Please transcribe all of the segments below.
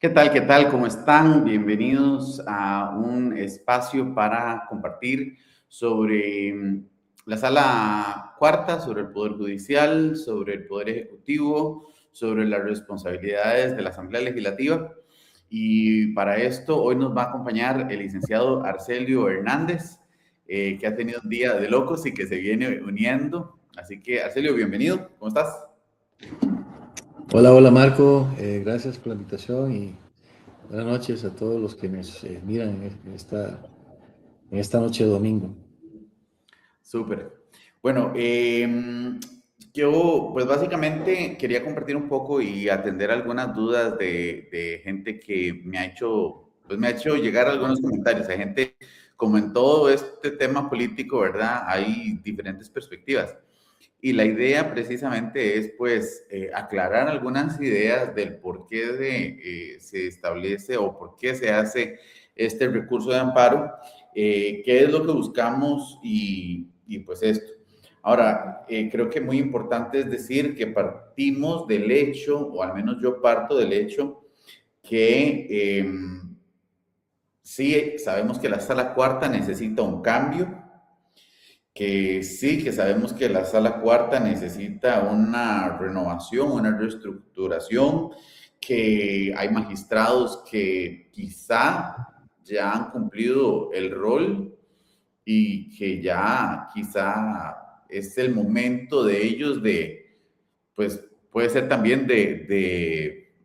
¿Qué tal? ¿Qué tal? ¿Cómo están? Bienvenidos a un espacio para compartir sobre la sala cuarta, sobre el Poder Judicial, sobre el Poder Ejecutivo, sobre las responsabilidades de la Asamblea Legislativa. Y para esto hoy nos va a acompañar el licenciado Arcelio Hernández, que ha tenido un día de locos y que se viene uniendo. Así que, Arcelio, bienvenido. ¿Cómo estás? Hola, hola Marco, gracias por la invitación y buenas noches a todos los que nos miran en esta noche de domingo. Súper. Bueno, yo pues básicamente quería compartir un poco y atender algunas dudas de gente que me ha hecho llegar algunos comentarios. Hay gente, como en todo este tema político, ¿verdad? Hay diferentes perspectivas. Y la idea precisamente es pues aclarar algunas ideas del por qué se establece o por qué se hace este recurso de amparo, qué es lo que buscamos y pues esto. Ahora, creo que muy importante es decir que partimos del hecho, o al menos yo parto del hecho, que sí sabemos que la sala cuarta necesita un cambio, que sí, que sabemos que la sala cuarta necesita una renovación, una reestructuración, que hay magistrados que quizá ya han cumplido el rol y que ya quizá es el momento de ellos pues puede ser también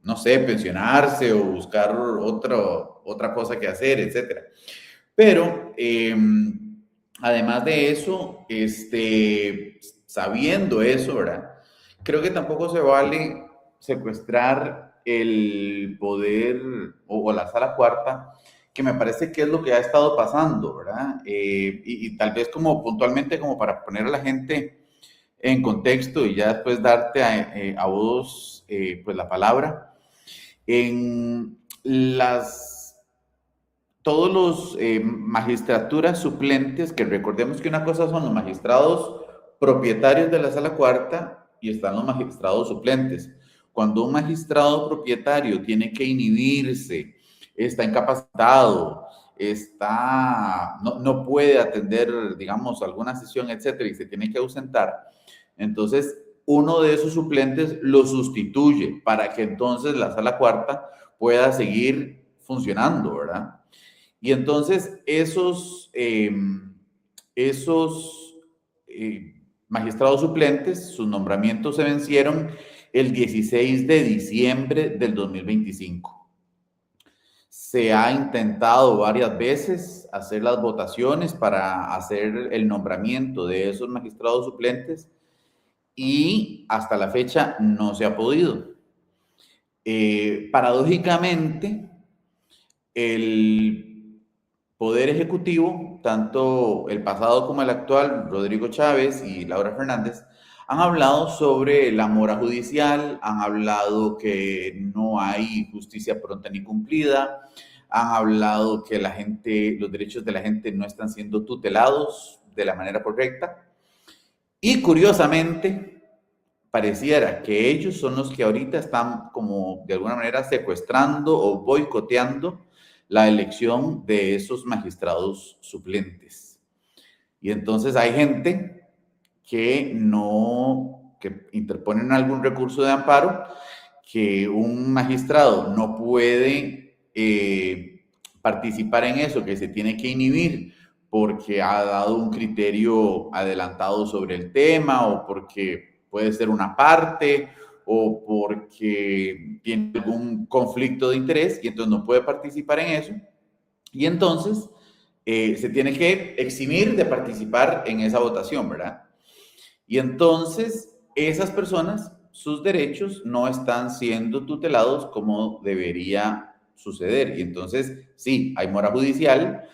no sé, pensionarse o buscar otra cosa que hacer, etcétera. Pero además de eso, sabiendo eso, ¿verdad? Creo que tampoco se vale secuestrar el poder o la sala cuarta, que me parece que es lo que ha estado pasando, ¿verdad? Y tal vez como puntualmente, como para poner a la gente en contexto y ya después darte a vos pues la palabra. En las todos los magistraturas suplentes, que recordemos que una cosa son los magistrados propietarios de la sala cuarta y están los magistrados suplentes. Cuando un magistrado propietario tiene que inhibirse, está incapacitado, no puede atender, digamos, alguna sesión, etcétera, y se tiene que ausentar, entonces uno de esos suplentes lo sustituye para que entonces la sala cuarta pueda seguir funcionando, ¿verdad? Y entonces esos magistrados suplentes, sus nombramientos se vencieron el 16 de diciembre del 2025. Se ha intentado varias veces hacer las votaciones para hacer el nombramiento de esos magistrados suplentes y hasta la fecha no se ha podido. Paradójicamente, el Poder Ejecutivo, tanto el pasado como el actual, Rodrigo Chávez y Laura Fernández, han hablado sobre la mora judicial, han hablado que no hay justicia pronta ni cumplida, han hablado que los derechos de la gente no están siendo tutelados de la manera correcta. Y curiosamente, pareciera que ellos son los que ahorita están como de alguna manera secuestrando o boicoteando la elección de esos magistrados suplentes. Y entonces hay gente que interponen algún recurso de amparo, que un magistrado no puede participar en eso, que se tiene que inhibir porque ha dado un criterio adelantado sobre el tema o porque puede ser una parte o porque tiene algún conflicto de interés y entonces no puede participar en eso. Y entonces se tiene que eximir de participar en esa votación, ¿verdad? Y entonces esas personas, sus derechos no están siendo tutelados como debería suceder. Y entonces, sí, hay mora judicial,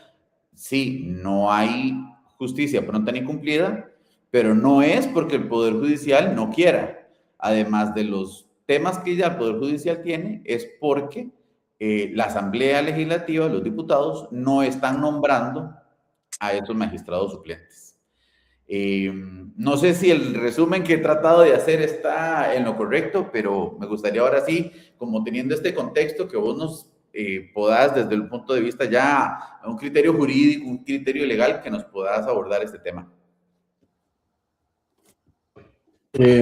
sí, no hay justicia pronta ni cumplida, pero no es porque el Poder Judicial no quiera. Además de los temas que ya el Poder Judicial tiene, es porque la Asamblea Legislativa, los diputados, no están nombrando a esos magistrados suplentes. No sé si el resumen que he tratado de hacer está en lo correcto, pero me gustaría ahora sí, como teniendo este contexto, que vos nos podás desde el punto de vista ya, un criterio jurídico, un criterio legal, que nos podás abordar este tema.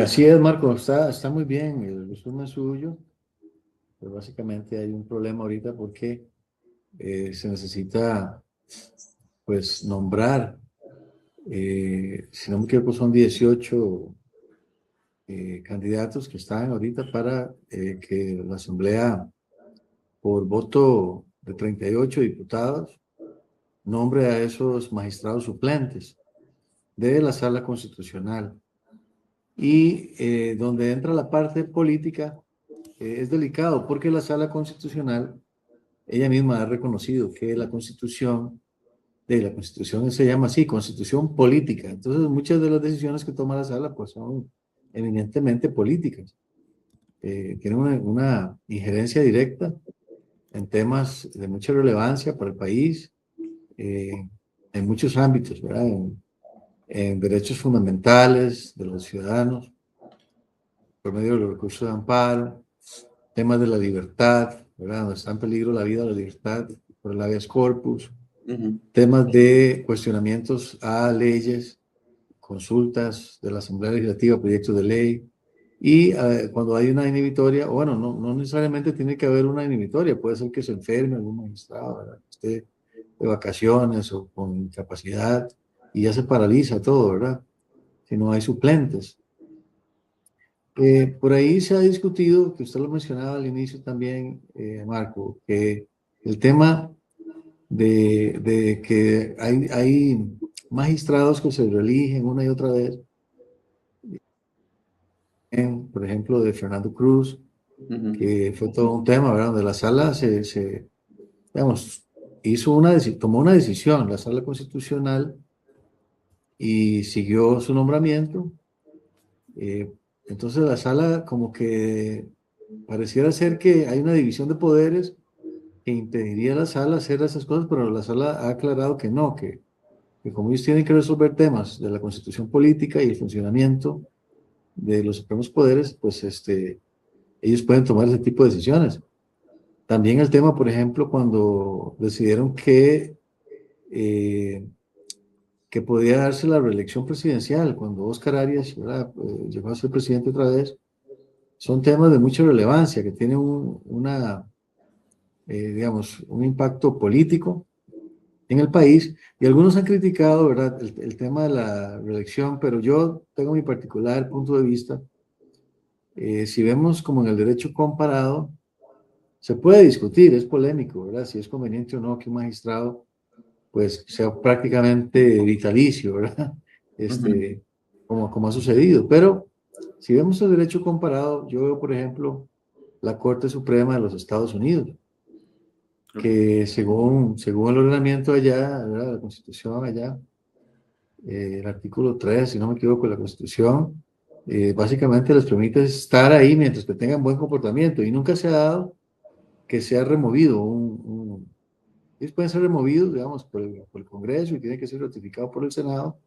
Así es, Marco, está muy bien el resumen suyo, pero básicamente hay un problema ahorita porque se necesita, pues, nombrar, si no me equivoco, son 18 candidatos que están ahorita para que la Asamblea, por voto de 38 diputados, nombre a esos magistrados suplentes de la Sala Constitucional. Y donde entra la parte política, es delicado porque la Sala Constitucional, ella misma ha reconocido que la Constitución, de la Constitución se llama así, Constitución política. Entonces, muchas de las decisiones que toma la Sala, pues son eminentemente políticas. Tienen una injerencia directa en temas de mucha relevancia para el país, en muchos ámbitos, ¿verdad? En derechos fundamentales de los ciudadanos, por medio de los recursos de amparo, temas de la libertad, ¿verdad? Donde está en peligro la vida o la libertad por el habeas corpus, temas de cuestionamientos a leyes, consultas de la Asamblea Legislativa, proyectos de ley, y cuando hay una inhibitoria, o bueno, no necesariamente tiene que haber una inhibitoria, puede ser que se enferme algún magistrado, ¿verdad? Que esté de vacaciones o con incapacidad, y ya se paraliza todo, ¿verdad? Si no hay suplentes. Por ahí se ha discutido, que usted lo mencionaba al inicio también, Marco, que el tema de que hay magistrados que se reeligen una y otra vez, por ejemplo, de Fernando Cruz, que fue todo un tema, ¿verdad? Donde la sala digamos, tomó una decisión, la sala constitucional, y siguió su nombramiento. Entonces la sala como que pareciera ser que hay una división de poderes que impediría a la sala hacer esas cosas, pero la sala ha aclarado que no, que como ellos tienen que resolver temas de la constitución política y el funcionamiento de los supremos poderes, pues ellos pueden tomar ese tipo de decisiones. También el tema, por ejemplo, cuando decidieron eh, que podía darse la reelección presidencial, cuando Óscar Arias, ¿verdad? Llegó a ser presidente otra vez, son temas de mucha relevancia, que tienen digamos, un impacto político en el país, y algunos han criticado, ¿verdad?, el tema de la reelección, pero yo tengo mi particular punto de vista. Si vemos como en el derecho comparado, se puede discutir, es polémico, ¿verdad?, si es conveniente o no que un magistrado, pues, sea prácticamente vitalicio, ¿verdad?, como ha sucedido, pero si vemos el derecho comparado, yo veo, por ejemplo, la Corte Suprema de los Estados Unidos, que según el ordenamiento allá, ¿verdad?, la Constitución allá, el artículo 3, si no me equivoco, de la Constitución, básicamente les permite estar ahí mientras que tengan buen comportamiento, y nunca se ha dado que sea removido ellos pueden ser removidos, digamos, por el Congreso y tiene que ser ratificado por el Senado,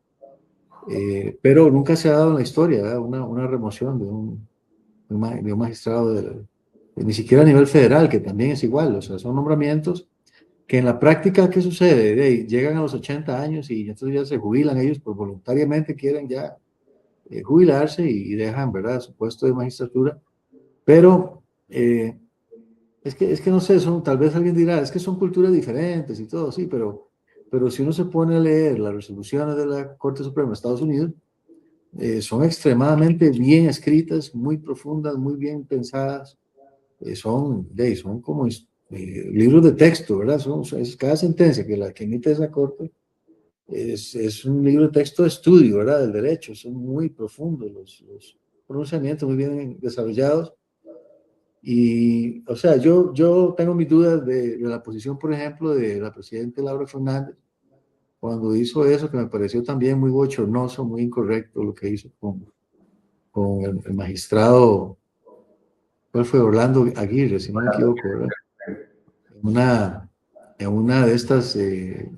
pero nunca se ha dado en la historia, ¿verdad?, una remoción de un magistrado, ni siquiera a nivel federal, que también es igual, o sea, son nombramientos que en la práctica, ¿qué sucede? Llegan a los 80 años y entonces ya se jubilan ellos, pues voluntariamente quieren ya jubilarse y dejan, ¿verdad?, su puesto de magistratura, pero es que no sé, tal vez alguien dirá, es que son culturas diferentes y todo, sí, pero si uno se pone a leer las resoluciones de la Corte Suprema de Estados Unidos, son extremadamente bien escritas, muy profundas, muy bien pensadas, son como libros de texto, ¿verdad? Es cada sentencia que emite esa corte es un libro de texto de estudio, ¿verdad? Del derecho, son muy profundos los pronunciamientos, muy bien desarrollados. Y, o sea, yo tengo mis dudas de la posición, por ejemplo, de la presidenta Laura Fernández, cuando hizo eso, que me pareció también muy bochornoso, muy incorrecto lo que hizo con el magistrado, ¿cuál fue? Orlando Aguirre, si no me equivoco, ¿verdad? En una de estas, de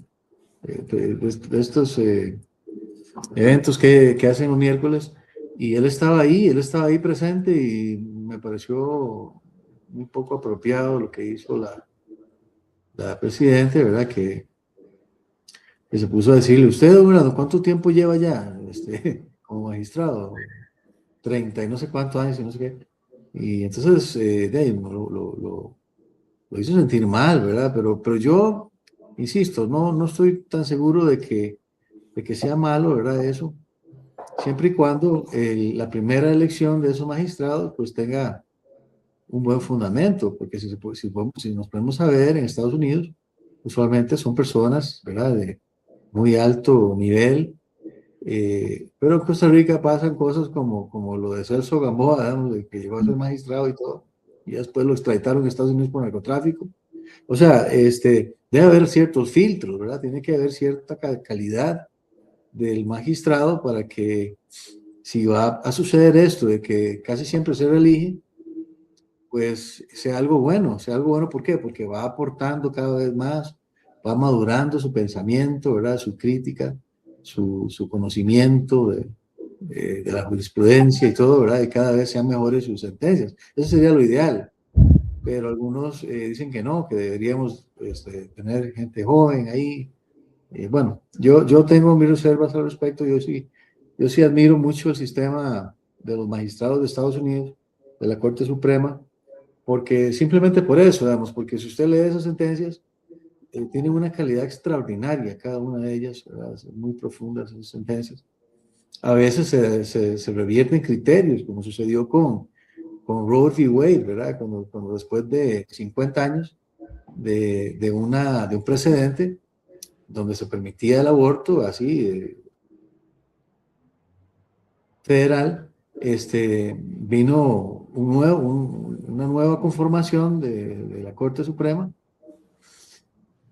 estos eventos que hacen los miércoles, y él estaba ahí presente, y me pareció un poco apropiado lo que hizo la presidenta, ¿verdad? Que se puso a decirle: usted, don Brando, ¿cuánto tiempo lleva ya como magistrado? 30 y no sé cuántos años y no sé qué. Y entonces de ahí lo hizo sentir mal, ¿verdad? Pero yo, insisto, no estoy tan seguro de que sea malo, ¿verdad? Eso, siempre y cuando la primera elección de esos magistrados pues tenga un buen fundamento, porque si nos ponemos a ver en Estados Unidos, usualmente son personas, ¿verdad?, de muy alto nivel, pero en Costa Rica pasan cosas como lo de Celso Gamboa, digamos, de que llegó a ser magistrado y todo, y después lo extraditaron a Estados Unidos por narcotráfico. O sea, debe haber ciertos filtros, ¿verdad? Tiene que haber cierta calidad del magistrado para que, si va a suceder esto de que casi siempre se reelige, pues sea algo bueno. ¿Por qué? Porque va aportando cada vez más, va madurando su pensamiento, ¿verdad? Su crítica, su conocimiento de la jurisprudencia y todo, ¿verdad? Y cada vez sean mejores sus sentencias. Eso sería lo ideal. Pero algunos dicen que no, que deberíamos tener gente joven ahí. Bueno, yo tengo mis reservas al respecto. Yo sí admiro mucho el sistema de los magistrados de Estados Unidos, de la Corte Suprema, porque simplemente por eso, digamos, porque si usted lee esas sentencias, tienen una calidad extraordinaria, cada una de ellas, ¿verdad? Son muy profundas esas sentencias. A veces se revierten criterios, como sucedió con Roe v. Wade, ¿verdad? Cuando después de 50 años de un precedente donde se permitía el aborto así, federal, vino una nueva conformación de la Corte Suprema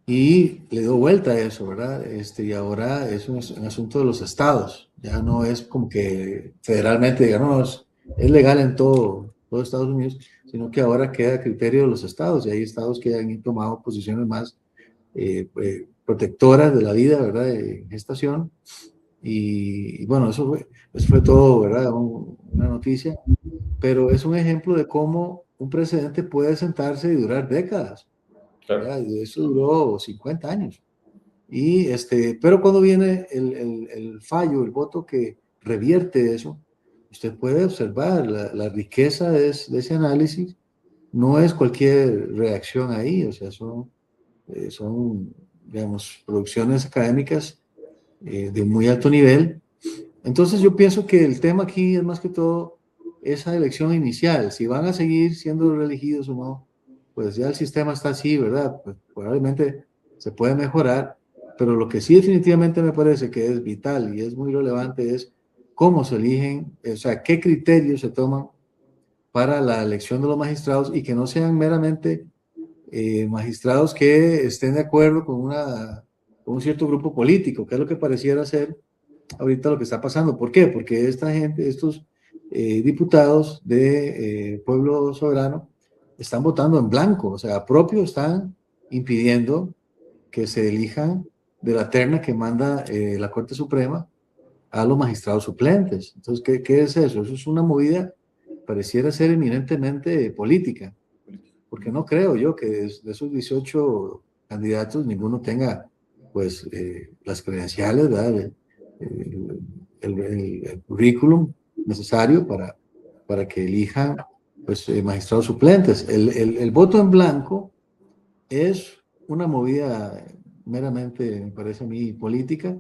y le dio vuelta a eso, ¿verdad? Y ahora es un asunto de los estados, ya no es como que federalmente digan: no, es legal en todo Estados Unidos, sino que ahora queda a criterio de los estados, y hay estados que han tomado posiciones más protectoras de la vida, ¿verdad?, en gestación. Y bueno, eso fue todo, ¿verdad? Una noticia, pero es un ejemplo de cómo un precedente puede sentarse y durar décadas, Claro. ¿verdad? Y eso duró 50 años. Pero cuando viene el fallo, el voto que revierte eso, usted puede observar la riqueza de ese análisis. No es cualquier reacción ahí, o sea, son, digamos, producciones académicas de muy alto nivel. Entonces yo pienso que el tema aquí es más que todo esa elección inicial, si van a seguir siendo reelegidos o no. Pues ya el sistema está así, ¿verdad? Pues probablemente se puede mejorar, pero lo que sí definitivamente me parece que es vital y es muy relevante es cómo se eligen, o sea, qué criterios se toman para la elección de los magistrados, y que no sean meramente magistrados que estén de acuerdo con un cierto grupo político, que es lo que pareciera ser ahorita lo que está pasando. ¿Por qué? Porque esta gente, estos diputados de Pueblo Soberano, están votando en blanco, o sea, propio están impidiendo que se elijan de la terna que manda la Corte Suprema a los magistrados suplentes. Entonces, ¿qué es eso? Eso es una movida, pareciera ser eminentemente política, porque no creo yo que de esos 18 candidatos ninguno tenga pues las credenciales, ¿verdad? El currículum necesario para que elijan pues magistrados suplentes. El voto en blanco es una movida meramente, me parece a mí, política,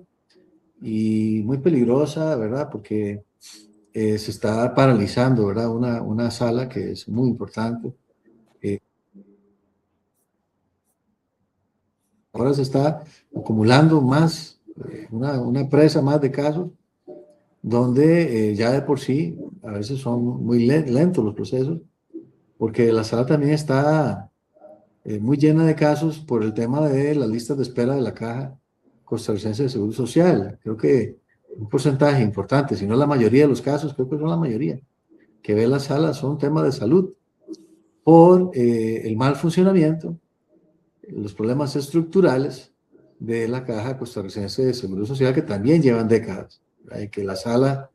y muy peligrosa, ¿verdad? Porque se está paralizando, ¿verdad? Una sala que es muy importante. Ahora se está acumulando más, una presa más de casos, donde ya de por sí a veces son muy lentos los procesos, porque la sala también está muy llena de casos por el tema de las listas de espera de la Caja Costarricense de Seguro Social. Creo que un porcentaje importante, si no la mayoría de los casos, creo que son la mayoría, que ve la sala son temas de salud, por el mal funcionamiento, los problemas estructurales de la Caja Costarricense de Seguro Social, que también llevan décadas. que la sala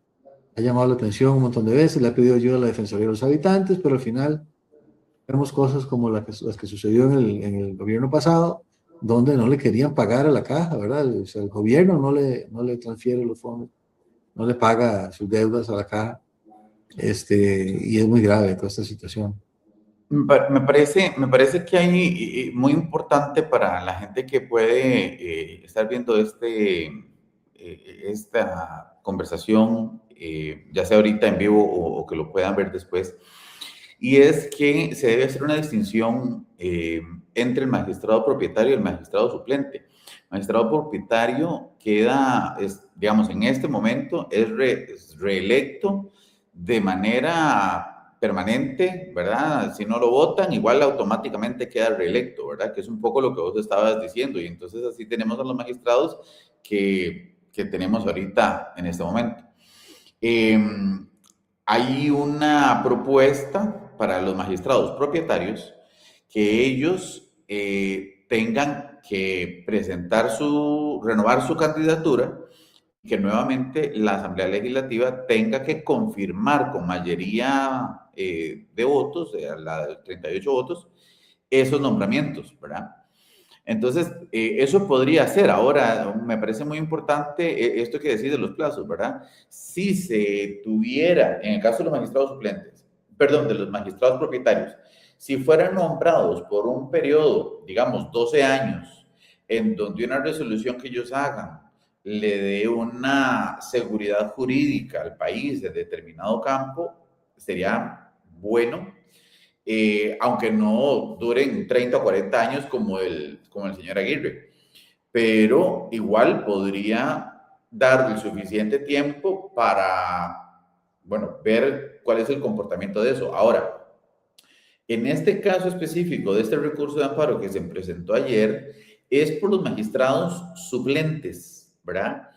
ha llamado la atención un montón de veces, le ha pedido ayuda a la Defensoría de los Habitantes, pero al final vemos cosas como las que sucedió en el gobierno pasado, donde no le querían pagar a la caja, ¿verdad? O sea, el gobierno no le transfiere los fondos, no le paga sus deudas a la caja, y es muy grave toda esta situación. Me parece que hay muy importante para la gente que puede estar viendo esta conversación, ya sea ahorita en vivo o que lo puedan ver después, y es que se debe hacer una distinción entre el magistrado propietario y el magistrado suplente. El magistrado propietario queda, digamos, en este momento es reelecto de manera permanente, ¿verdad? Si no lo votan, igual automáticamente queda reelecto, ¿verdad? Que es un poco lo que vos estabas diciendo. Y entonces así tenemos a los magistrados que tenemos ahorita en este momento. Hay una propuesta para los magistrados propietarios que ellos tengan que renovar su candidatura, que nuevamente la Asamblea Legislativa tenga que confirmar con mayoría de votos, la de 38 votos, esos nombramientos, ¿verdad? Entonces, eso podría ser. Ahora, me parece muy importante esto que decís de los plazos, ¿verdad? Si se tuviera, en el caso de los magistrados suplentes, perdón, de los magistrados propietarios, si fueran nombrados por un periodo, digamos, 12 años, en donde una resolución que ellos hagan le dé una seguridad jurídica al país de determinado campo, sería bueno, aunque no duren 30 o 40 años como el señor Aguirre, pero igual podría dar el suficiente tiempo para, bueno, ver cuál es el comportamiento de eso. Ahora, en este caso específico de este recurso de amparo que se presentó ayer, es por los magistrados suplentes, ¿verdad?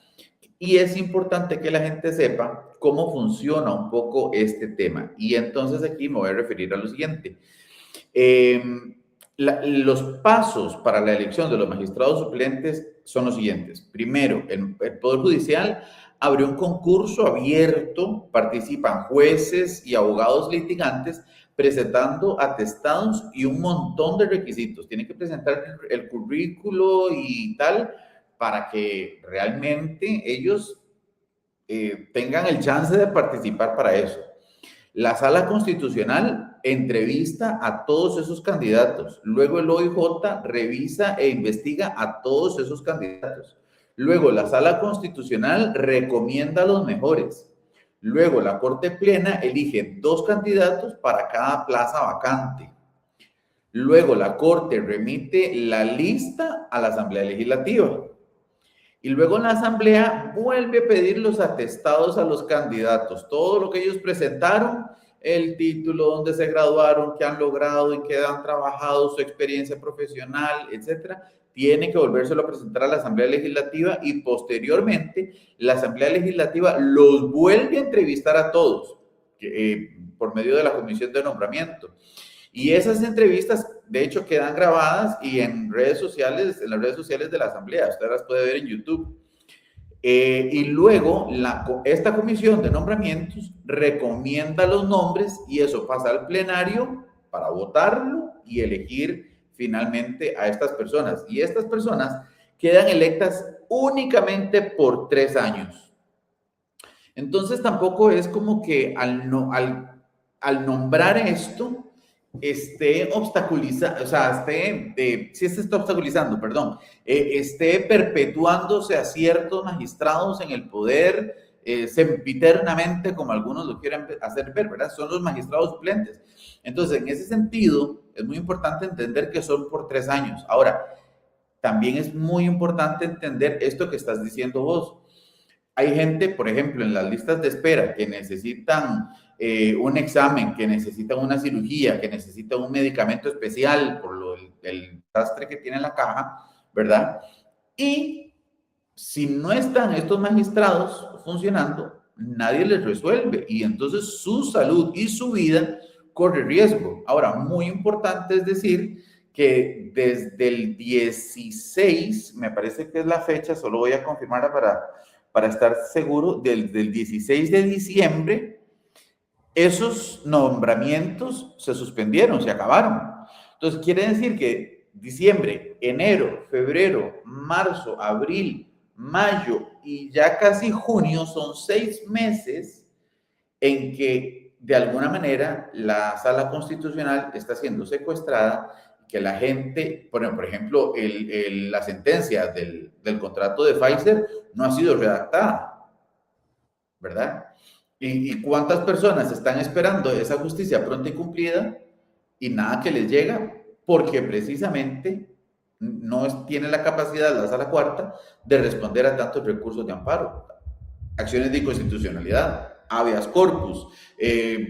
Y es importante que la gente sepa cómo funciona un poco este tema. Y entonces aquí me voy a referir a lo siguiente. Los pasos para la elección de los magistrados suplentes son los siguientes. Primero, el Poder Judicial abrió un concurso abierto, participan jueces y abogados litigantes presentando atestados y un montón de requisitos. Tienen que presentar el currículo y tal para que realmente ellos tengan el chance de participar para eso. La Sala Constitucional entrevista a todos esos candidatos. Luego el OIJ revisa e investiga a todos esos candidatos. Luego la Sala Constitucional recomienda a los mejores. Luego la Corte Plena elige 2 candidatos para cada plaza vacante. Luego la Corte remite la lista a la Asamblea Legislativa. Y luego la Asamblea vuelve a pedir los atestados a los candidatos, todo lo que ellos presentaron, el título, donde se graduaron, qué han logrado, en qué han trabajado, su experiencia profesional, etcétera, tiene que volvérselo a presentar a la Asamblea Legislativa y posteriormente la Asamblea Legislativa los vuelve a entrevistar a todos por medio de la Comisión de Nombramiento. Y esas entrevistas, de hecho, quedan grabadas y en redes sociales, en las redes sociales de la Asamblea. Usted las puede ver en YouTube. Y luego, esta comisión de nombramientos recomienda los nombres y eso pasa al plenario para votarlo y elegir finalmente a estas personas. Y estas personas quedan electas únicamente por 3 años. Entonces, tampoco es como que al nombrar esto esté obstaculizando, o sea, sí se está obstaculizando, perdón, esté perpetuándose a ciertos magistrados en el poder sempiternamente, como algunos lo quieren hacer ver, ¿verdad? Son los magistrados suplentes. Entonces, en ese sentido, es muy importante entender que son por 3 años. Ahora, también es muy importante entender esto que estás diciendo vos. Hay gente, por ejemplo, en las listas de espera que necesitan un examen, que necesitan una cirugía, que necesitan un medicamento especial por el desastre que tiene la caja, ¿verdad? Y si no están estos magistrados funcionando, nadie les resuelve y entonces su salud y su vida corre riesgo. Ahora, muy importante es decir que desde el 16, me parece que es la fecha, solo voy a confirmarla para estar seguro del 16 de diciembre, esos nombramientos se suspendieron, se acabaron. Entonces, quiere decir que diciembre, enero, febrero, marzo, abril, mayo y ya casi junio son 6 meses en que de alguna manera la sala constitucional está siendo secuestrada, que la gente, por ejemplo, la sentencia del contrato de Pfizer no ha sido redactada, ¿verdad? ¿Y cuántas personas están esperando esa justicia pronta y cumplida y nada que les llega? Porque precisamente no tiene la capacidad la sala cuarta de responder a tantos recursos de amparo, acciones de inconstitucionalidad, habeas corpus,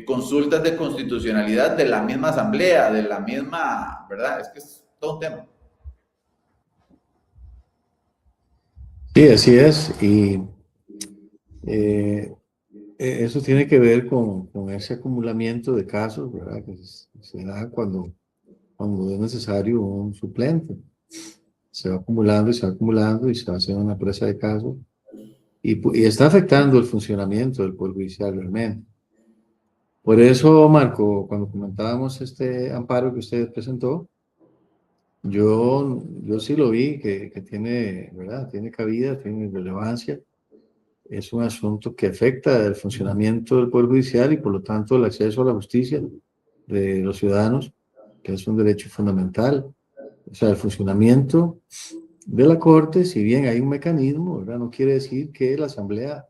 consultas de constitucionalidad de la misma asamblea, de la misma, ¿verdad? Es que es todo un tema. Sí, así es. Y eso tiene que ver con ese acumulamiento de casos, ¿verdad? Que se da cuando es necesario un suplente. Se va acumulando y se va acumulando y se va haciendo una presa de casos y está afectando el funcionamiento del Poder Judicial realmente. Por eso, Marco, cuando comentábamos este amparo que usted presentó, yo sí lo vi que tiene, ¿verdad? Tiene cabida, tiene relevancia. Es un asunto que afecta el funcionamiento del Poder Judicial y por lo tanto el acceso a la justicia de los ciudadanos, que es un derecho fundamental. O sea, el funcionamiento de la Corte, si bien hay un mecanismo, ¿verdad? No quiere decir que la Asamblea,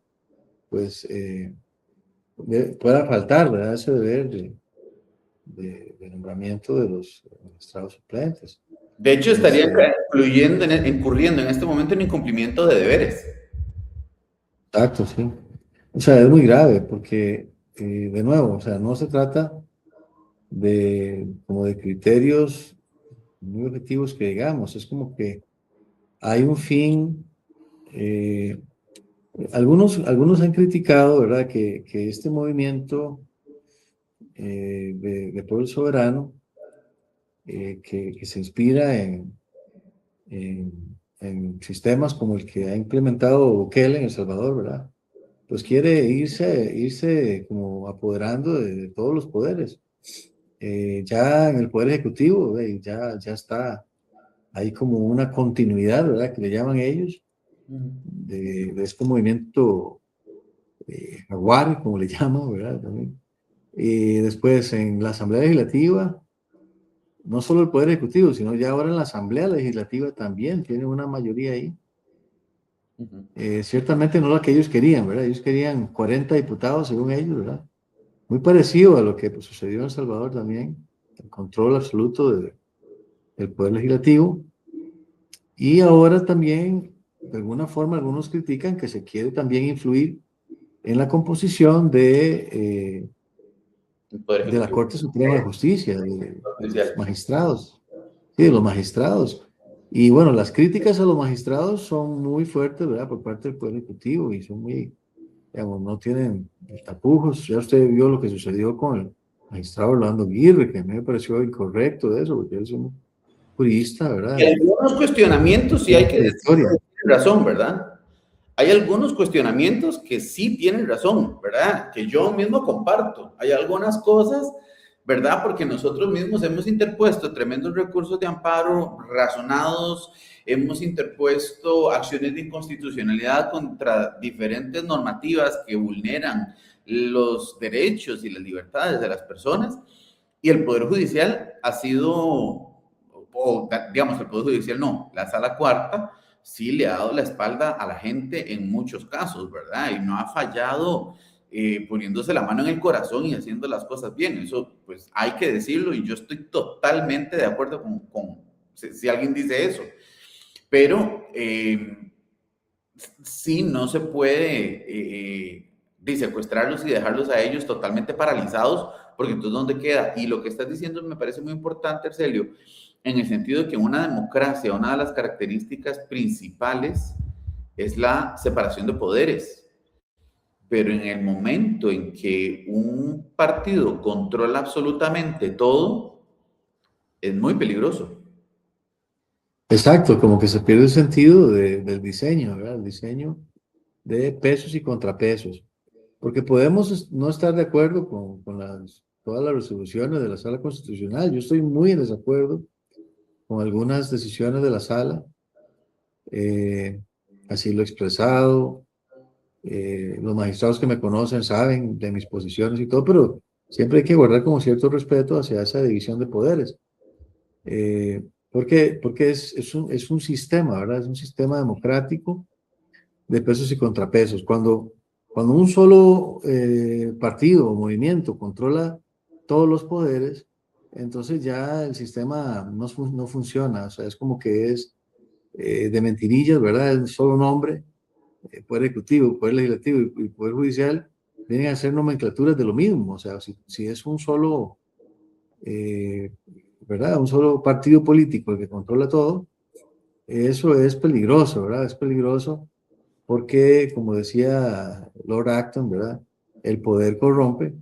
pues, pueda faltar, ¿verdad? Ese deber de nombramiento de los magistrados suplentes. De hecho, estaría incurriendo en este momento en incumplimiento de deberes. Exacto, sí. O sea, es muy grave porque, de nuevo, o sea, no se trata como de criterios muy objetivos que digamos, es como que hay un fin. Algunos han criticado, ¿verdad?, que este movimiento de pueblo soberano, que se inspira en sistemas como el que ha implementado Bukele en El Salvador, ¿verdad? Pues quiere irse como apoderando de todos los poderes. Ya en el Poder Ejecutivo, ya está ahí como una continuidad, ¿verdad?, que le llaman ellos, de este movimiento jaguar, como le llaman, ¿verdad? También. Y después en la Asamblea Legislativa, no solo el Poder Ejecutivo, sino ya ahora en la Asamblea Legislativa también tiene una mayoría ahí. Ciertamente no la que ellos querían, ¿verdad? Ellos querían 40 diputados, según ellos, ¿verdad? Muy parecido a lo que pues, sucedió en El Salvador también, el control absoluto del Poder Legislativo. Y ahora también, de alguna forma, algunos critican que se quiere también influir en la composición de la Corte Suprema de Justicia, de los magistrados. Sí, de los magistrados. Y bueno, las críticas a los magistrados son muy fuertes, ¿verdad?, por parte del Poder Ejecutivo y son muy, digamos, no tienen tapujos. Ya usted vio lo que sucedió con el magistrado Orlando Aguirre, que a mí me pareció incorrecto eso, porque él es un jurista, ¿verdad? Y algunos cuestionamientos sí hay que decir que tienen razón, ¿verdad? Hay algunos cuestionamientos que sí tienen razón, ¿verdad? Que yo mismo comparto. Hay algunas cosas, ¿verdad? Porque nosotros mismos hemos interpuesto tremendos recursos de amparo razonados, hemos interpuesto acciones de inconstitucionalidad contra diferentes normativas que vulneran los derechos y las libertades de las personas, y el Poder Judicial ha sido, o digamos, el Poder Judicial no, la Sala Cuarta sí le ha dado la espalda a la gente en muchos casos, ¿verdad? Y no ha fallado poniéndose la mano en el corazón y haciendo las cosas bien. Eso, pues, hay que decirlo y yo estoy totalmente de acuerdo con si alguien dice eso. Pero sí no se puede secuestrarlos y dejarlos a ellos totalmente paralizados, porque entonces ¿dónde queda? Y lo que estás diciendo me parece muy importante, Arcelio, en el sentido de que una democracia, una de las características principales es la separación de poderes. Pero en el momento en que un partido controla absolutamente todo, es muy peligroso. Exacto, como que se pierde el sentido del diseño, ¿verdad? El diseño de pesos y contrapesos, porque podemos no estar de acuerdo con todas las resoluciones de la Sala Constitucional. Yo estoy muy en desacuerdo con algunas decisiones de la Sala, eh, así lo he expresado. Los magistrados que me conocen saben de mis posiciones y todo, pero siempre hay que guardar como cierto respeto hacia esa división de poderes. Porque es un sistema, ¿verdad? Es un sistema democrático de pesos y contrapesos. Cuando un solo partido o movimiento controla todos los poderes, entonces ya el sistema no funciona. O sea, es como que es de mentirillas, ¿verdad? Es un solo nombre, poder ejecutivo, poder legislativo y poder judicial, vienen a ser nomenclaturas de lo mismo. O sea, si es un solo, eh, ¿verdad? Un solo partido político el que controla todo, eso es peligroso, ¿verdad? Es peligroso porque, como decía Lord Acton, ¿verdad? El poder corrompe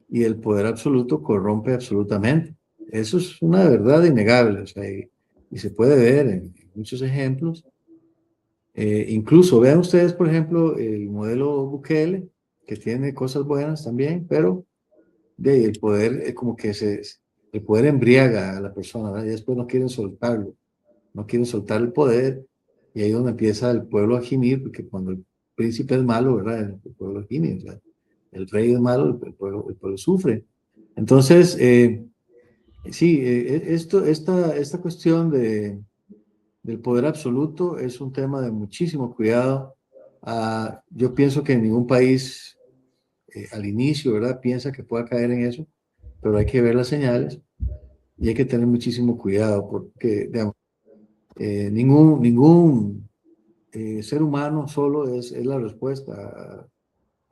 y el poder absoluto corrompe absolutamente. Eso es una verdad innegable, o sea, y se puede ver en muchos ejemplos. Incluso vean ustedes, por ejemplo, el modelo Bukele, que tiene cosas buenas también, pero el poder, el poder embriaga a la persona, ¿verdad? Y después no quieren soltarlo, no quieren soltar el poder, y ahí es donde empieza el pueblo a gimir, porque cuando el príncipe es malo, ¿verdad? El pueblo gime, o sea, el rey es malo, el pueblo sufre. Entonces, sí, esta cuestión del poder absoluto es un tema de muchísimo cuidado. Yo pienso que ningún país al inicio, ¿verdad? Piensa que pueda caer en eso, pero hay que ver las señales y hay que tener muchísimo cuidado porque, digamos, ningún ser humano solo es la respuesta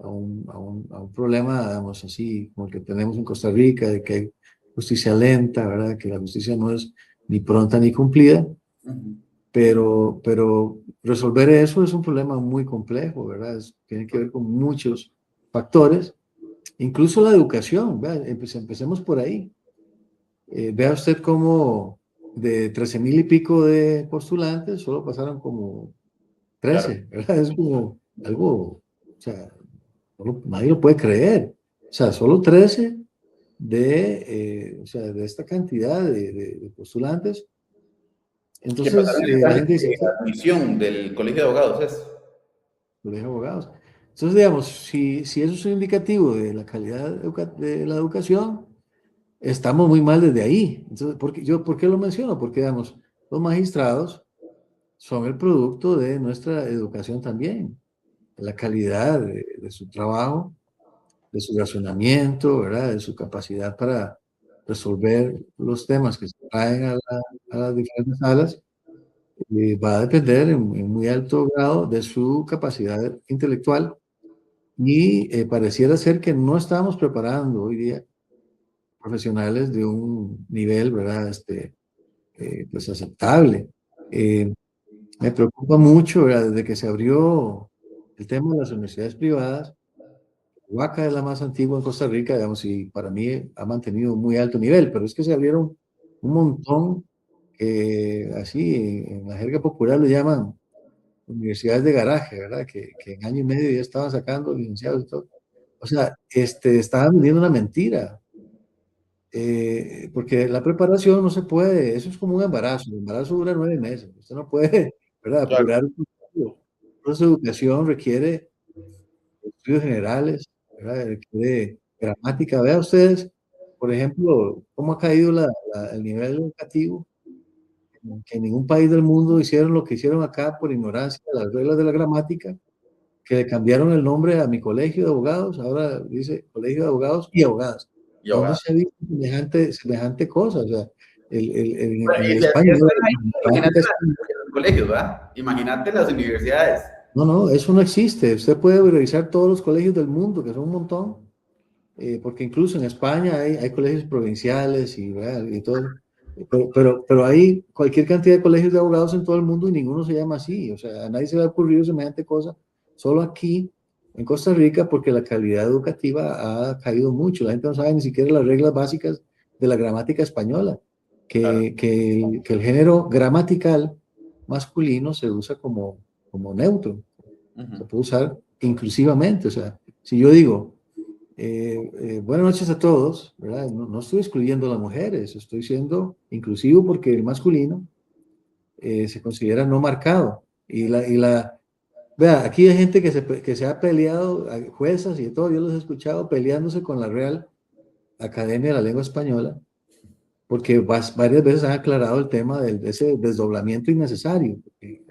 a un problema, digamos así, como el que tenemos en Costa Rica, de que hay justicia lenta, ¿verdad? Que la justicia no es ni pronta ni cumplida, pero resolver eso es un problema muy complejo, ¿verdad? Tiene que ver con muchos factores, incluso la educación, ¿verdad? Empecemos por ahí. Vea usted cómo de 13,000 y pico de postulantes, solo pasaron como Claro. 13, ¿verdad? Es como algo, o sea, nadie lo puede creer. O sea, solo 13 o sea, de esta cantidad de postulantes. Que Entonces, pasaron el la examen gente dice, de admisión del Colegio de Abogados, ¿es? colegio de abogados. Entonces, digamos, si eso es un indicativo de la calidad de la educación, estamos muy mal desde ahí. Entonces, ¿por qué lo menciono? Porque, digamos, los magistrados son el producto de nuestra educación también, la calidad de su trabajo, de su razonamiento, ¿verdad? De su capacidad para resolver los temas que se traen a las diferentes salas, va a depender en muy alto grado de su capacidad intelectual y pareciera ser que no estamos preparando hoy día profesionales de un nivel, ¿verdad? Pues aceptable. Eh, Me preocupa mucho, ¿verdad? Desde que se abrió el tema de las universidades privadas, Huaca es la más antigua en Costa Rica, digamos, y para mí ha mantenido un muy alto nivel, pero es que se abrieron un montón, así en la jerga popular lo llaman universidades de garaje, ¿verdad? Que en año y medio ya estaban sacando licenciados y todo. O sea, estaban vendiendo una mentira, porque la preparación no se puede, eso es como un embarazo, el embarazo dura 9 meses, usted no puede, ¿verdad? Claro. Apurar un proceso. Entonces, educación requiere estudios generales, ¿verdad? Requiere gramática. Vea ustedes, por ejemplo, cómo ha caído el nivel educativo, que en ningún país del mundo hicieron lo que hicieron acá por ignorancia de las reglas de la gramática, que le cambiaron el nombre a mi colegio de abogados, ahora dice colegio de abogados y abogadas. Y ¿Dónde abogados. se ha visto semejante cosa? O sea, Bueno, en y el si así español, están ahí, la imagínate gramática es... los colegios, ¿verdad? Imagínate las universidades. No, no, eso no existe. Usted puede revisar todos los colegios del mundo, que son un montón, porque incluso en España hay colegios provinciales ¿verdad? Y todo, pero hay cualquier cantidad de colegios de abogados en todo el mundo y ninguno se llama así, o sea, a nadie se le ha ocurrido semejante cosa, solo aquí en Costa Rica, porque la calidad educativa ha caído mucho, la gente no sabe ni siquiera las reglas básicas de la gramática española, Claro. que el género gramatical masculino se usa como neutro. Se puede usar inclusivamente. O sea, si yo digo, buenas noches a todos, ¿verdad? No, no estoy excluyendo a las mujeres, estoy siendo inclusivo porque el masculino se considera no marcado. Vea, aquí hay gente que se ha peleado, juezas y de todo, yo los he escuchado peleándose con la Real Academia de la Lengua Española, porque varias veces han aclarado el tema de ese desdoblamiento innecesario.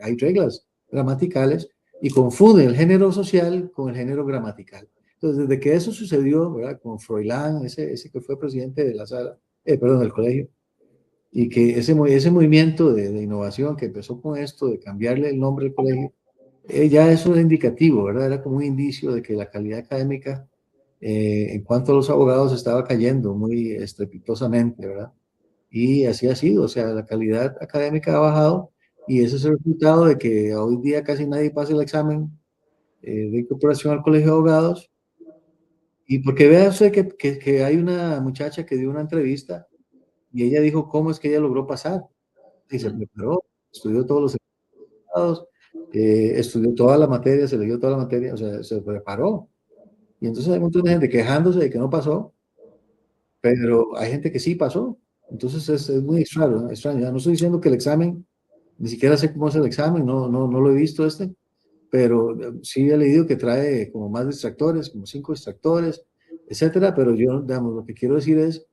Hay reglas gramaticales y confunden el género social con el género gramatical. Entonces, desde que eso sucedió, ¿verdad? Con Froilán, ese que fue presidente de la sala, perdón, del colegio, y que ese movimiento de innovación que empezó con esto, de cambiarle el nombre al colegio, ya eso es indicativo, ¿verdad? Era como un indicio de que la calidad académica en cuanto a los abogados estaba cayendo muy estrepitosamente, ¿verdad? Y así ha sido, o sea, la calidad académica ha bajado y ese es el resultado de que hoy día casi nadie pasa el examen de incorporación al colegio de abogados. Y porque vea usted que hay una muchacha que dio una entrevista y ella dijo cómo es que ella logró pasar y se preparó, estudió todos los estados, estudió toda la materia, se leyó toda la materia, o sea, se preparó. Y entonces hay un montón de gente quejándose de que no pasó, pero hay gente que sí pasó. Entonces es muy extraño, ¿no? Extraño. No estoy diciendo que el examen, ni siquiera sé cómo es el examen, no lo he visto pero sí he leído que trae como más distractores, como 5 distractores, etcétera, pero yo, digamos, lo que quiero decir es,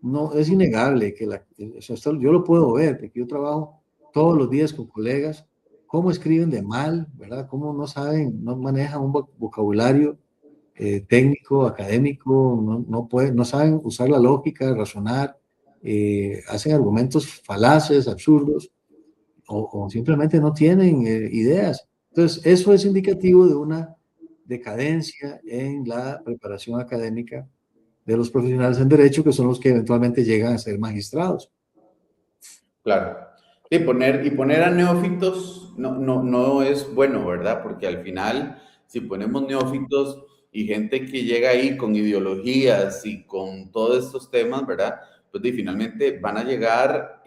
no, es innegable que o sea, yo lo puedo ver, porque yo trabajo todos los días con colegas, cómo escriben de mal, ¿verdad? Cómo no saben, no manejan un vocabulario técnico, académico, no saben usar la lógica, razonar, hacen argumentos falaces, absurdos, o simplemente no tienen ideas. Entonces, eso es indicativo de una decadencia en la preparación académica de los profesionales en derecho, que son los que eventualmente llegan a ser magistrados. Claro. Y poner a neófitos no es bueno, ¿verdad? Porque al final, si ponemos neófitos y gente que llega ahí con ideologías y con todos estos temas, ¿verdad? Pues finalmente van a llegar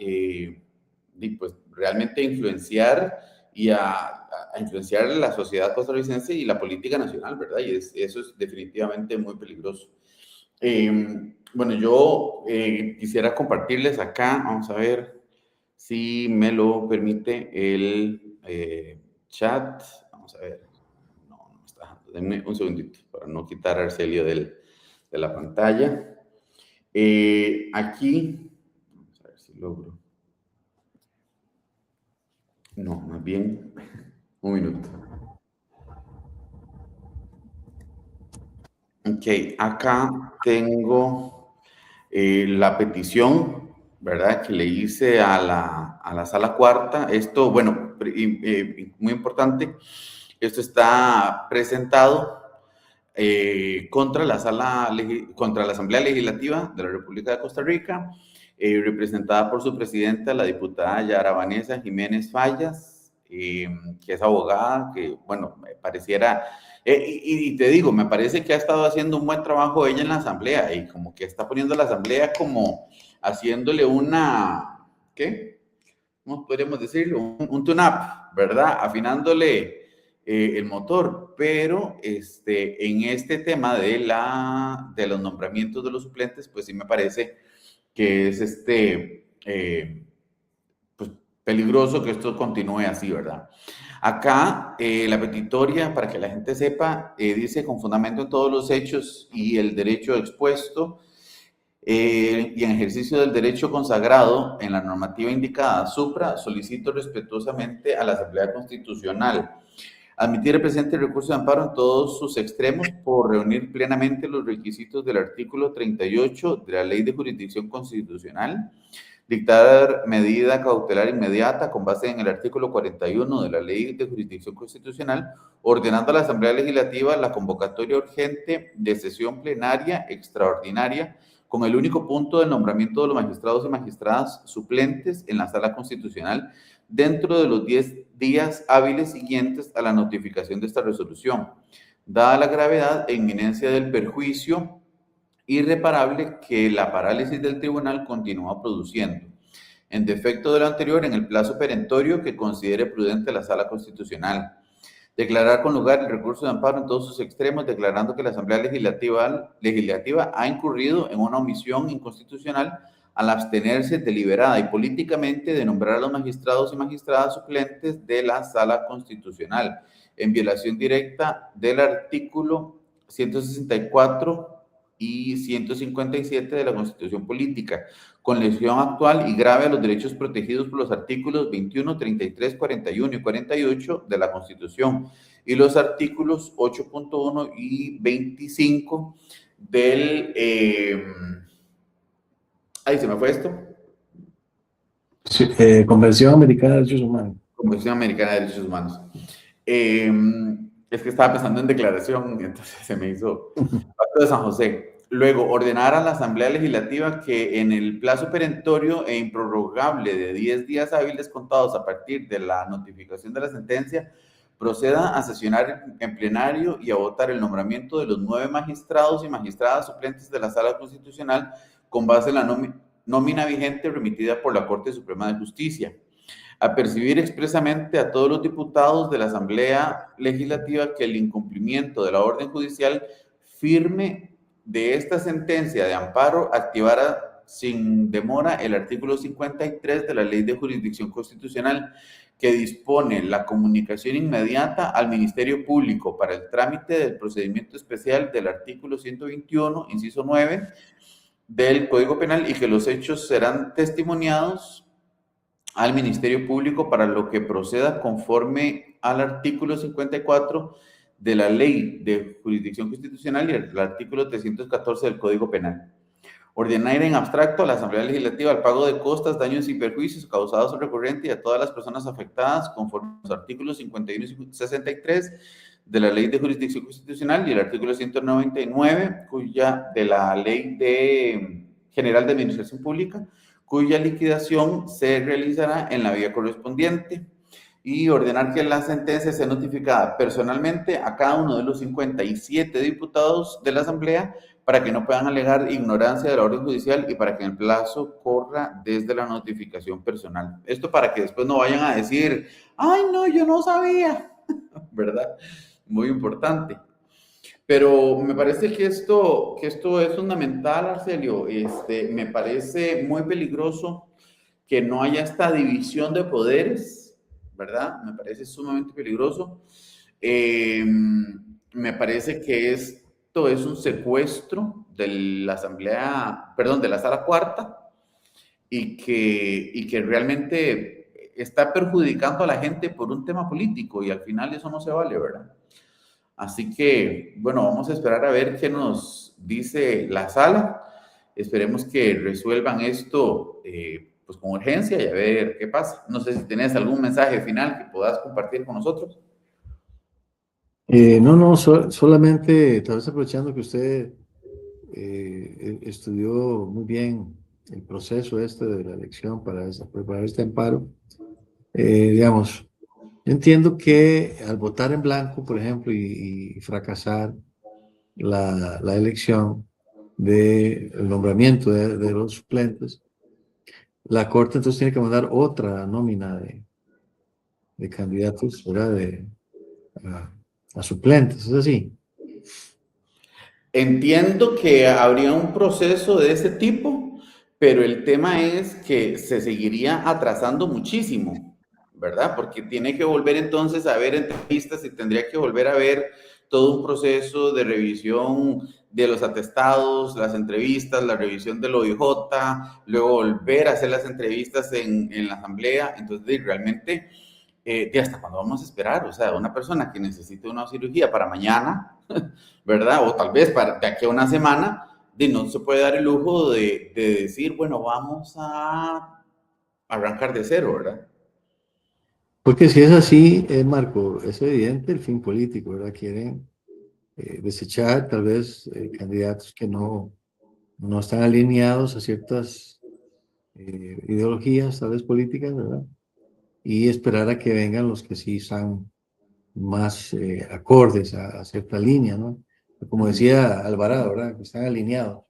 pues, realmente a influenciar y a influenciar la sociedad costarricense y la política nacional, ¿verdad? Y eso es definitivamente muy peligroso. Bueno, yo quisiera compartirles acá, vamos a ver si me lo permite el chat. Vamos a ver. No me está dejando. Denme un segundito para no quitar a Arcelio de la pantalla. Aquí, vamos a ver si logro. No, más bien, un minuto. Ok, acá tengo la petición, ¿verdad? Que le hice a la sala cuarta. Esto, bueno, muy importante, esto está presentado contra la contra la Asamblea Legislativa de la República de Costa Rica, representada por su presidenta, la diputada Yara Vanessa Jiménez Fallas, que es abogada, que, bueno, me pareciera, y te digo, me parece que ha estado haciendo un buen trabajo ella en la Asamblea, y como que está poniendo la Asamblea como haciéndole una, ¿qué? ¿Cómo podríamos decirlo? Un tune-up, ¿verdad? Afinándole el motor, pero en este tema de los nombramientos de los suplentes, pues sí me parece que es pues, peligroso que esto continúe así, ¿verdad? Acá la petitoria, para que la gente sepa, dice con fundamento en todos los hechos y el derecho expuesto, y en ejercicio del derecho consagrado en la normativa indicada, supra, solicito respetuosamente a la Asamblea Constitucional admitir el presente recurso de amparo en todos sus extremos por reunir plenamente los requisitos del artículo 38 de la Ley de Jurisdicción Constitucional, dictar medida cautelar inmediata con base en el artículo 41 de la Ley de Jurisdicción Constitucional, ordenando a la Asamblea Legislativa la convocatoria urgente de sesión plenaria extraordinaria con el único punto del nombramiento de los magistrados y magistradas suplentes en la Sala Constitucional dentro de los 10 días hábiles siguientes a la notificación de esta resolución, dada la gravedad e inminencia del perjuicio irreparable que la parálisis del tribunal continúa produciendo. En defecto de lo anterior, en el plazo perentorio que considere prudente la Sala Constitucional. Declarar con lugar el recurso de amparo en todos sus extremos, declarando que la Asamblea Legislativa ha incurrido en una omisión inconstitucional al abstenerse deliberada y políticamente de nombrar a los magistrados y magistradas suplentes de la Sala Constitucional, en violación directa del artículo 164 y 157 de la Constitución Política, con lesión actual y grave a los derechos protegidos por los artículos 21, 33, 41 y 48 de la Constitución y los artículos 8.1 y 25 del... ahí se me fue esto. Sí, Convención Americana de Derechos Humanos. Convención Americana de Derechos Humanos. Es que estaba pensando en declaración, entonces se me hizo... Pacto de San José. Luego, ordenar a la Asamblea Legislativa que en el plazo perentorio e improrrogable de 10 días hábiles contados a partir de la notificación de la sentencia, proceda a sesionar en plenario y a votar el nombramiento de los 9 magistrados y magistradas suplentes de la Sala Constitucional con base en la nómina vigente remitida por la Corte Suprema de Justicia. A percibir expresamente a todos los diputados de la Asamblea Legislativa que el incumplimiento de la orden judicial firme de esta sentencia de amparo activara sin demora el artículo 53 de la Ley de Jurisdicción Constitucional, que dispone la comunicación inmediata al Ministerio Público para el trámite del procedimiento especial del artículo 121, inciso 9 del Código Penal, y que los hechos serán testimoniados al Ministerio Público para lo que proceda conforme al artículo 54 de la Ley de Jurisdicción Constitucional y el artículo 314 del Código Penal. Ordenar en abstracto a la Asamblea Legislativa el pago de costas, daños y perjuicios causados al recurrente y a todas las personas afectadas conforme a los artículos 51 y 63 de la Ley de Jurisdicción Constitucional y el artículo 199 de la Ley General de Administración Pública, cuya liquidación se realizará en la vía correspondiente, y ordenar que la sentencia sea notificada personalmente a cada uno de los 57 diputados de la Asamblea para que no puedan alegar ignorancia de la orden judicial y para que el plazo corra desde la notificación personal. Esto para que después no vayan a decir, ay, no, yo no sabía, ¿verdad? Muy importante. Pero me parece que esto es fundamental, Arcelio. Me parece muy peligroso que no haya esta división de poderes, ¿verdad? Me parece sumamente peligroso. Me parece que esto es un secuestro de la Asamblea, perdón, de la Sala Cuarta, y que realmente está perjudicando a la gente por un tema político, y al final eso no se vale, ¿verdad? Así que, bueno, vamos a esperar a ver qué nos dice la sala. Esperemos que resuelvan esto pues con urgencia y a ver qué pasa. No sé si tenés algún mensaje final que puedas compartir con nosotros. No, solamente, tal vez aprovechando que usted estudió muy bien el proceso de la elección para preparar este amparo, digamos, yo entiendo que al votar en blanco, por ejemplo, y fracasar la elección del nombramiento de los suplentes, la Corte entonces tiene que mandar otra nómina de candidatos, ¿verdad? A suplentes, ¿es así? Entiendo que habría un proceso de ese tipo, pero el tema es que se seguiría atrasando muchísimo, ¿verdad? Porque tiene que volver entonces a ver entrevistas y tendría que volver a ver todo un proceso de revisión de los atestados, las entrevistas, la revisión del OIJ, luego volver a hacer las entrevistas en la asamblea. Entonces, realmente, ¿hasta cuándo vamos a esperar? O sea, una persona que necesite una cirugía para mañana, ¿verdad? O tal vez de aquí a una semana, no se puede dar el lujo de decir, bueno, vamos a arrancar de cero, ¿verdad? Porque si es así, Marco, es evidente el fin político, ¿verdad? Quieren desechar tal vez candidatos que no están alineados a ciertas ideologías, tal vez políticas, ¿verdad? Y esperar a que vengan los que sí están más acordes a cierta línea, ¿no? Como decía Alvarado, ¿verdad? Que están alineados.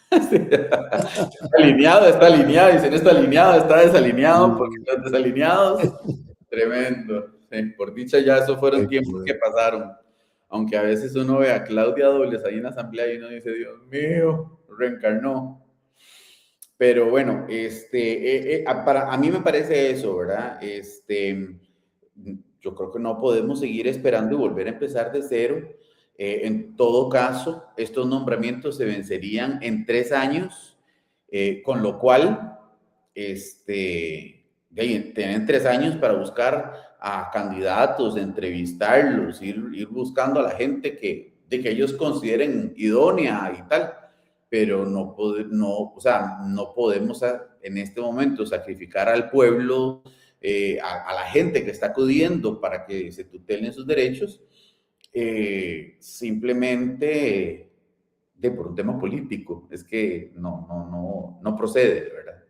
Está alineado, y si no está alineado, está desalineado, porque los desalineados, tremendo. Sí, por dicha ya esos fueron Correcto, tiempos que pasaron. Aunque a veces uno ve a Claudia Dobles ahí en la asamblea y uno dice, Dios mío, reencarnó. Pero bueno, a mí me parece eso, ¿verdad? Yo creo que no podemos seguir esperando y volver a empezar de cero. En todo caso, estos nombramientos se vencerían en 3 años, con lo cual, tienen 3 años para buscar a candidatos, entrevistarlos, ir buscando a la gente que ellos consideren idónea y tal, pero o sea, no podemos en este momento sacrificar al pueblo, a la gente que está acudiendo para que se tutelen sus derechos, simplemente por un tema político. Es que no procede, ¿verdad?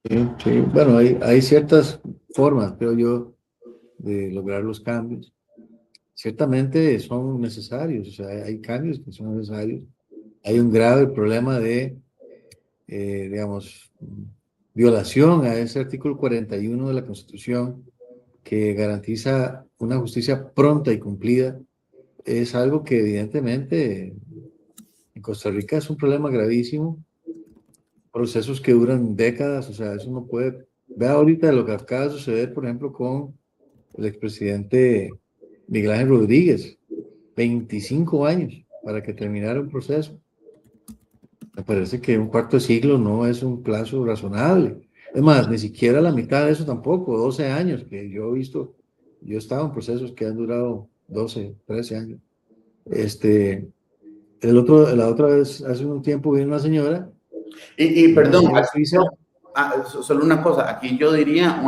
Sí, sí. Bueno, hay ciertas formas, creo yo, de lograr los cambios. Ciertamente son necesarios, o sea, hay cambios que son necesarios. Hay un grave problema de, digamos, violación a ese artículo 41 de la Constitución que garantiza una justicia pronta y cumplida. Es algo que evidentemente en Costa Rica es un problema gravísimo, procesos que duran décadas, o sea, eso no puede... Vea ahorita lo que acaba de suceder, por ejemplo, con el expresidente Miguel Ángel Rodríguez, 25 años para que terminara un proceso. Me parece que un cuarto de siglo no es un plazo razonable. Es más, ni siquiera la mitad de eso tampoco, 12 años, que yo he visto, yo he estado en procesos que han durado 12, 13 años. La otra vez, hace un tiempo, vino una señora, una Perdón, señora suiza. solo una cosa, aquí yo diría,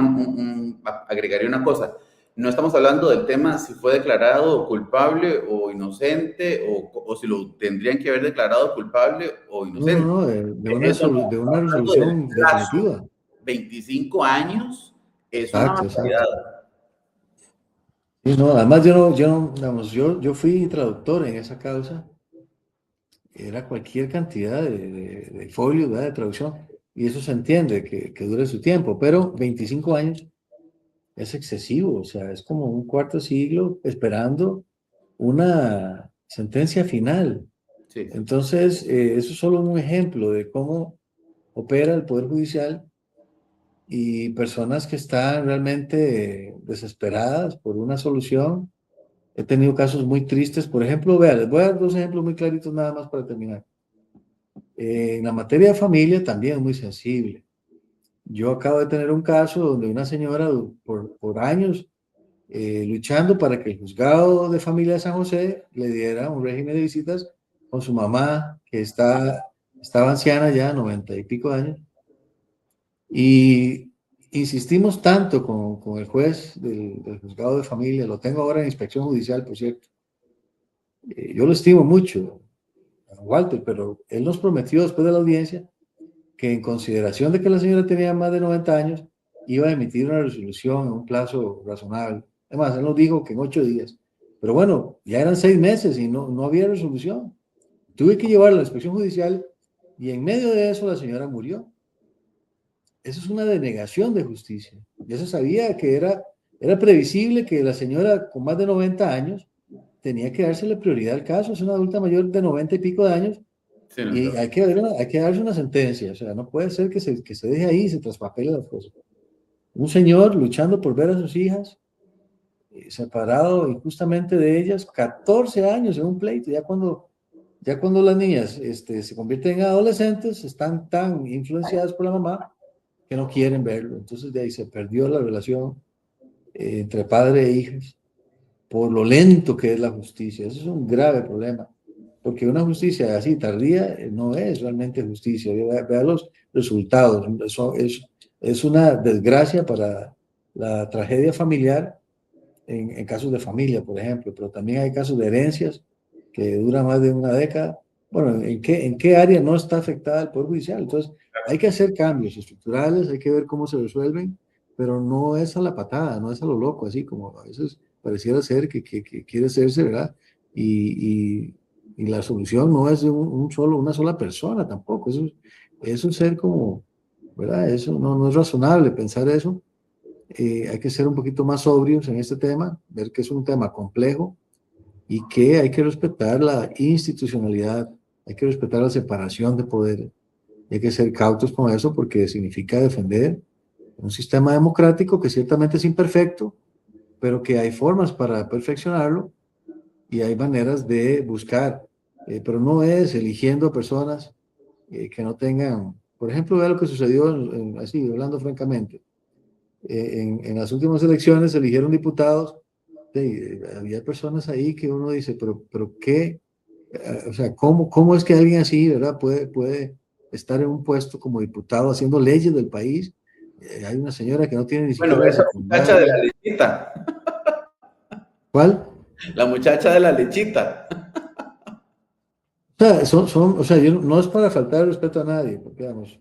agregaría una cosa. No estamos hablando del tema si fue declarado culpable o inocente, o si lo tendrían que haber declarado culpable o No, no, inocente. no, Eso no, de una estamos hablando del resolución plazo. definitiva. 25 años es una Exacto, exacto. barbaridad. Y no, además digamos, yo fui traductor en esa causa, era cualquier cantidad de folios, ¿verdad? De traducción, y eso se entiende, que dure su tiempo, pero 25 años es excesivo, o sea, es como un cuarto siglo esperando una sentencia final. Sí, sí. Entonces, eso es solo un ejemplo de cómo opera el Poder Judicial y personas que están realmente desesperadas por una solución. He tenido casos muy tristes, por ejemplo, vea, les voy a dar dos ejemplos muy claritos nada más para terminar. En la materia de familia también es muy sensible. Yo acabo de tener un caso donde una señora por años luchando para que el juzgado de familia de San José le diera un régimen de visitas con su mamá, que estaba anciana ya, 90 y pico de años, y insistimos tanto con el juez del juzgado de familia, lo tengo ahora en inspección judicial, por cierto. Yo lo estimo mucho, a Walter, pero él nos prometió después de la audiencia que en consideración de que la señora tenía más de 90 años, iba a emitir una resolución en un plazo razonable. Además, él nos dijo que en 8 días. Pero bueno, ya eran 6 meses y no había resolución. Tuve que llevarla a la inspección judicial y en medio de eso la señora murió. Eso es una denegación de justicia. Ya se sabía que era previsible que la señora con más de 90 años tenía que dársele prioridad al caso. Es una adulta mayor de 90 y pico de años Sí, no, y hay que darse una sentencia. O sea, no puede ser que se deje ahí y se traspapele las cosas. Un señor luchando por ver a sus hijas, separado injustamente de ellas, 14 años en un pleito, ya cuando las niñas se convierten en adolescentes, están tan influenciadas por la mamá que no quieren verlo. Entonces de ahí se perdió la relación entre padre e hijas por lo lento que es la justicia. Eso es un grave problema, porque una justicia así tardía no es realmente justicia. Vea los resultados. Eso es una desgracia para la tragedia familiar en casos de familia, por ejemplo, pero también hay casos de herencias que duran más de una década. Bueno, en qué área no está afectada el Poder Judicial? Entonces, hay que hacer cambios estructurales, hay que ver cómo se resuelven, pero no es a la patada, no es a lo loco, así como a veces pareciera ser que quiere hacerse, ¿verdad? Y la solución no es de una sola persona tampoco, eso es ser como, ¿verdad? Eso no es razonable pensar eso. hay que ser un poquito más sobrios en este tema, ver que es un tema complejo y que hay que respetar la institucionalidad, hay que respetar la separación de poderes. Hay que ser cautos con eso porque significa defender un sistema democrático que ciertamente es imperfecto, pero que hay formas para perfeccionarlo y hay maneras de buscar, pero no es eligiendo personas que no tengan, por ejemplo, vea lo que sucedió, así, hablando francamente, en las últimas elecciones eligieron diputados, había personas ahí que uno dice, pero ¿qué? O sea, ¿cómo es que alguien así, ¿verdad? Puede estar en un puesto como diputado haciendo leyes del país. Hay una señora que no tiene ni Bueno, siquiera la esa muchacha de la secundaria. lechita, ¿Cuál? la muchacha de la lechita. O sea, o sea, no es para faltar el respeto a nadie, porque digamos,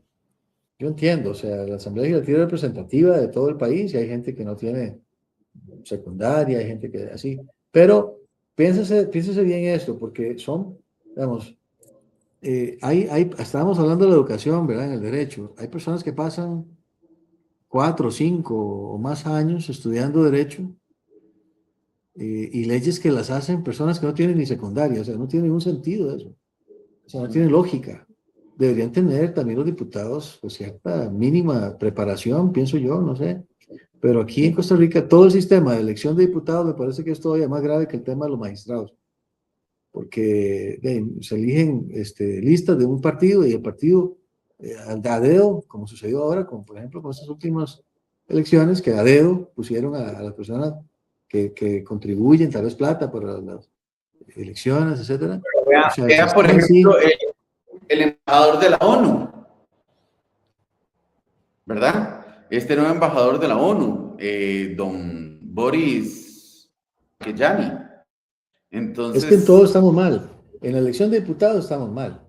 yo entiendo, o sea, la Asamblea Legislativa es representativa de todo el país y hay gente que no tiene secundaria, hay gente que así, pero piénsese bien esto, porque son, digamos, estábamos hablando de la educación, ¿verdad? En el derecho. Hay personas que pasan 4, 5 o más años estudiando derecho y leyes que las hacen personas que no tienen ni secundaria, o sea, no tiene ningún sentido eso, o sea, no tiene lógica. Deberían tener también los diputados pues, cierta mínima preparación, pienso yo, no sé. Pero aquí en Costa Rica todo el sistema de elección de diputados me parece que es todavía más grave que el tema de los magistrados, porque se eligen listas de un partido y el partido a dedo, como sucedió ahora, como por ejemplo con estas últimas elecciones, que a dedo pusieron a las personas que contribuyen, tal vez plata para las elecciones, etcétera. Vea, O sea, el vea, por sistema en ejemplo, sí, el embajador de la ONU, ¿verdad? Este nuevo embajador de la ONU, don Boris Kejani. es que en todo Entonces, estamos mal. En la elección de diputados estamos mal.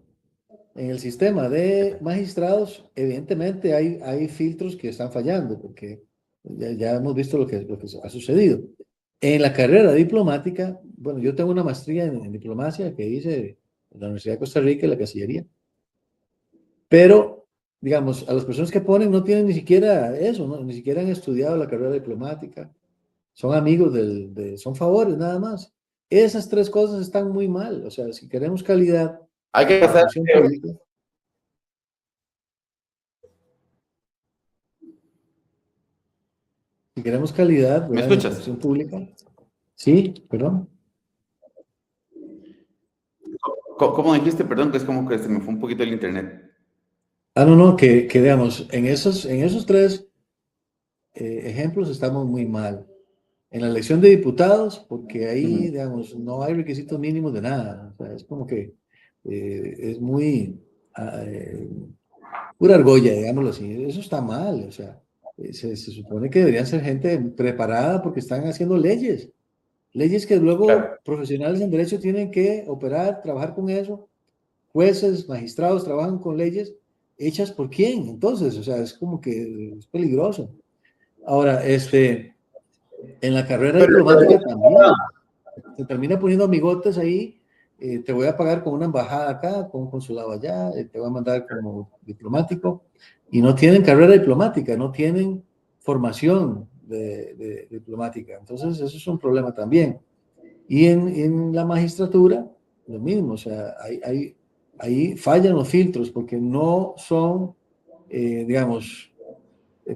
En el sistema de magistrados, evidentemente hay filtros que están fallando, porque ya hemos visto lo que ha sucedido. En la carrera diplomática, bueno, yo tengo una maestría en diplomacia que hice en la Universidad de Costa Rica, en la Cancillería, pero, digamos, a las personas que ponen no tienen ni siquiera eso, ¿no? Ni siquiera han estudiado la carrera diplomática, son amigos son favores nada más. Esas tres cosas están muy mal, o sea, si queremos calidad hay que en la pasar. función pública. Si queremos calidad, ¿Me ¿verdad? En la escuchas? función pública. Sí, perdón. ¿Cómo dijiste? Perdón, que es como que se me fue un poquito el internet. No, no, que digamos, en esos tres ejemplos estamos muy mal. En la elección de diputados, porque ahí, Ujú. digamos, no hay requisitos mínimos de nada. O sea, es como que es muy ah, eh, pura argolla, digámoslo así. Eso está mal. O sea, se supone que deberían ser gente preparada porque están haciendo leyes. Leyes que luego Claro. profesionales en derecho tienen que operar, trabajar con eso. Jueces, magistrados trabajan con leyes hechas por quién. Entonces, o sea, es como que es peligroso. Ahora, en la carrera Pero, diplomática también se termina poniendo amigotes ahí. Te voy a pagar con una embajada acá, con un consulado allá, te voy a mandar como diplomático. Y no tienen carrera diplomática, no tienen formación de diplomática. Entonces, eso es un problema también. Y en la magistratura, lo mismo, o sea, ahí fallan los filtros porque no son, digamos,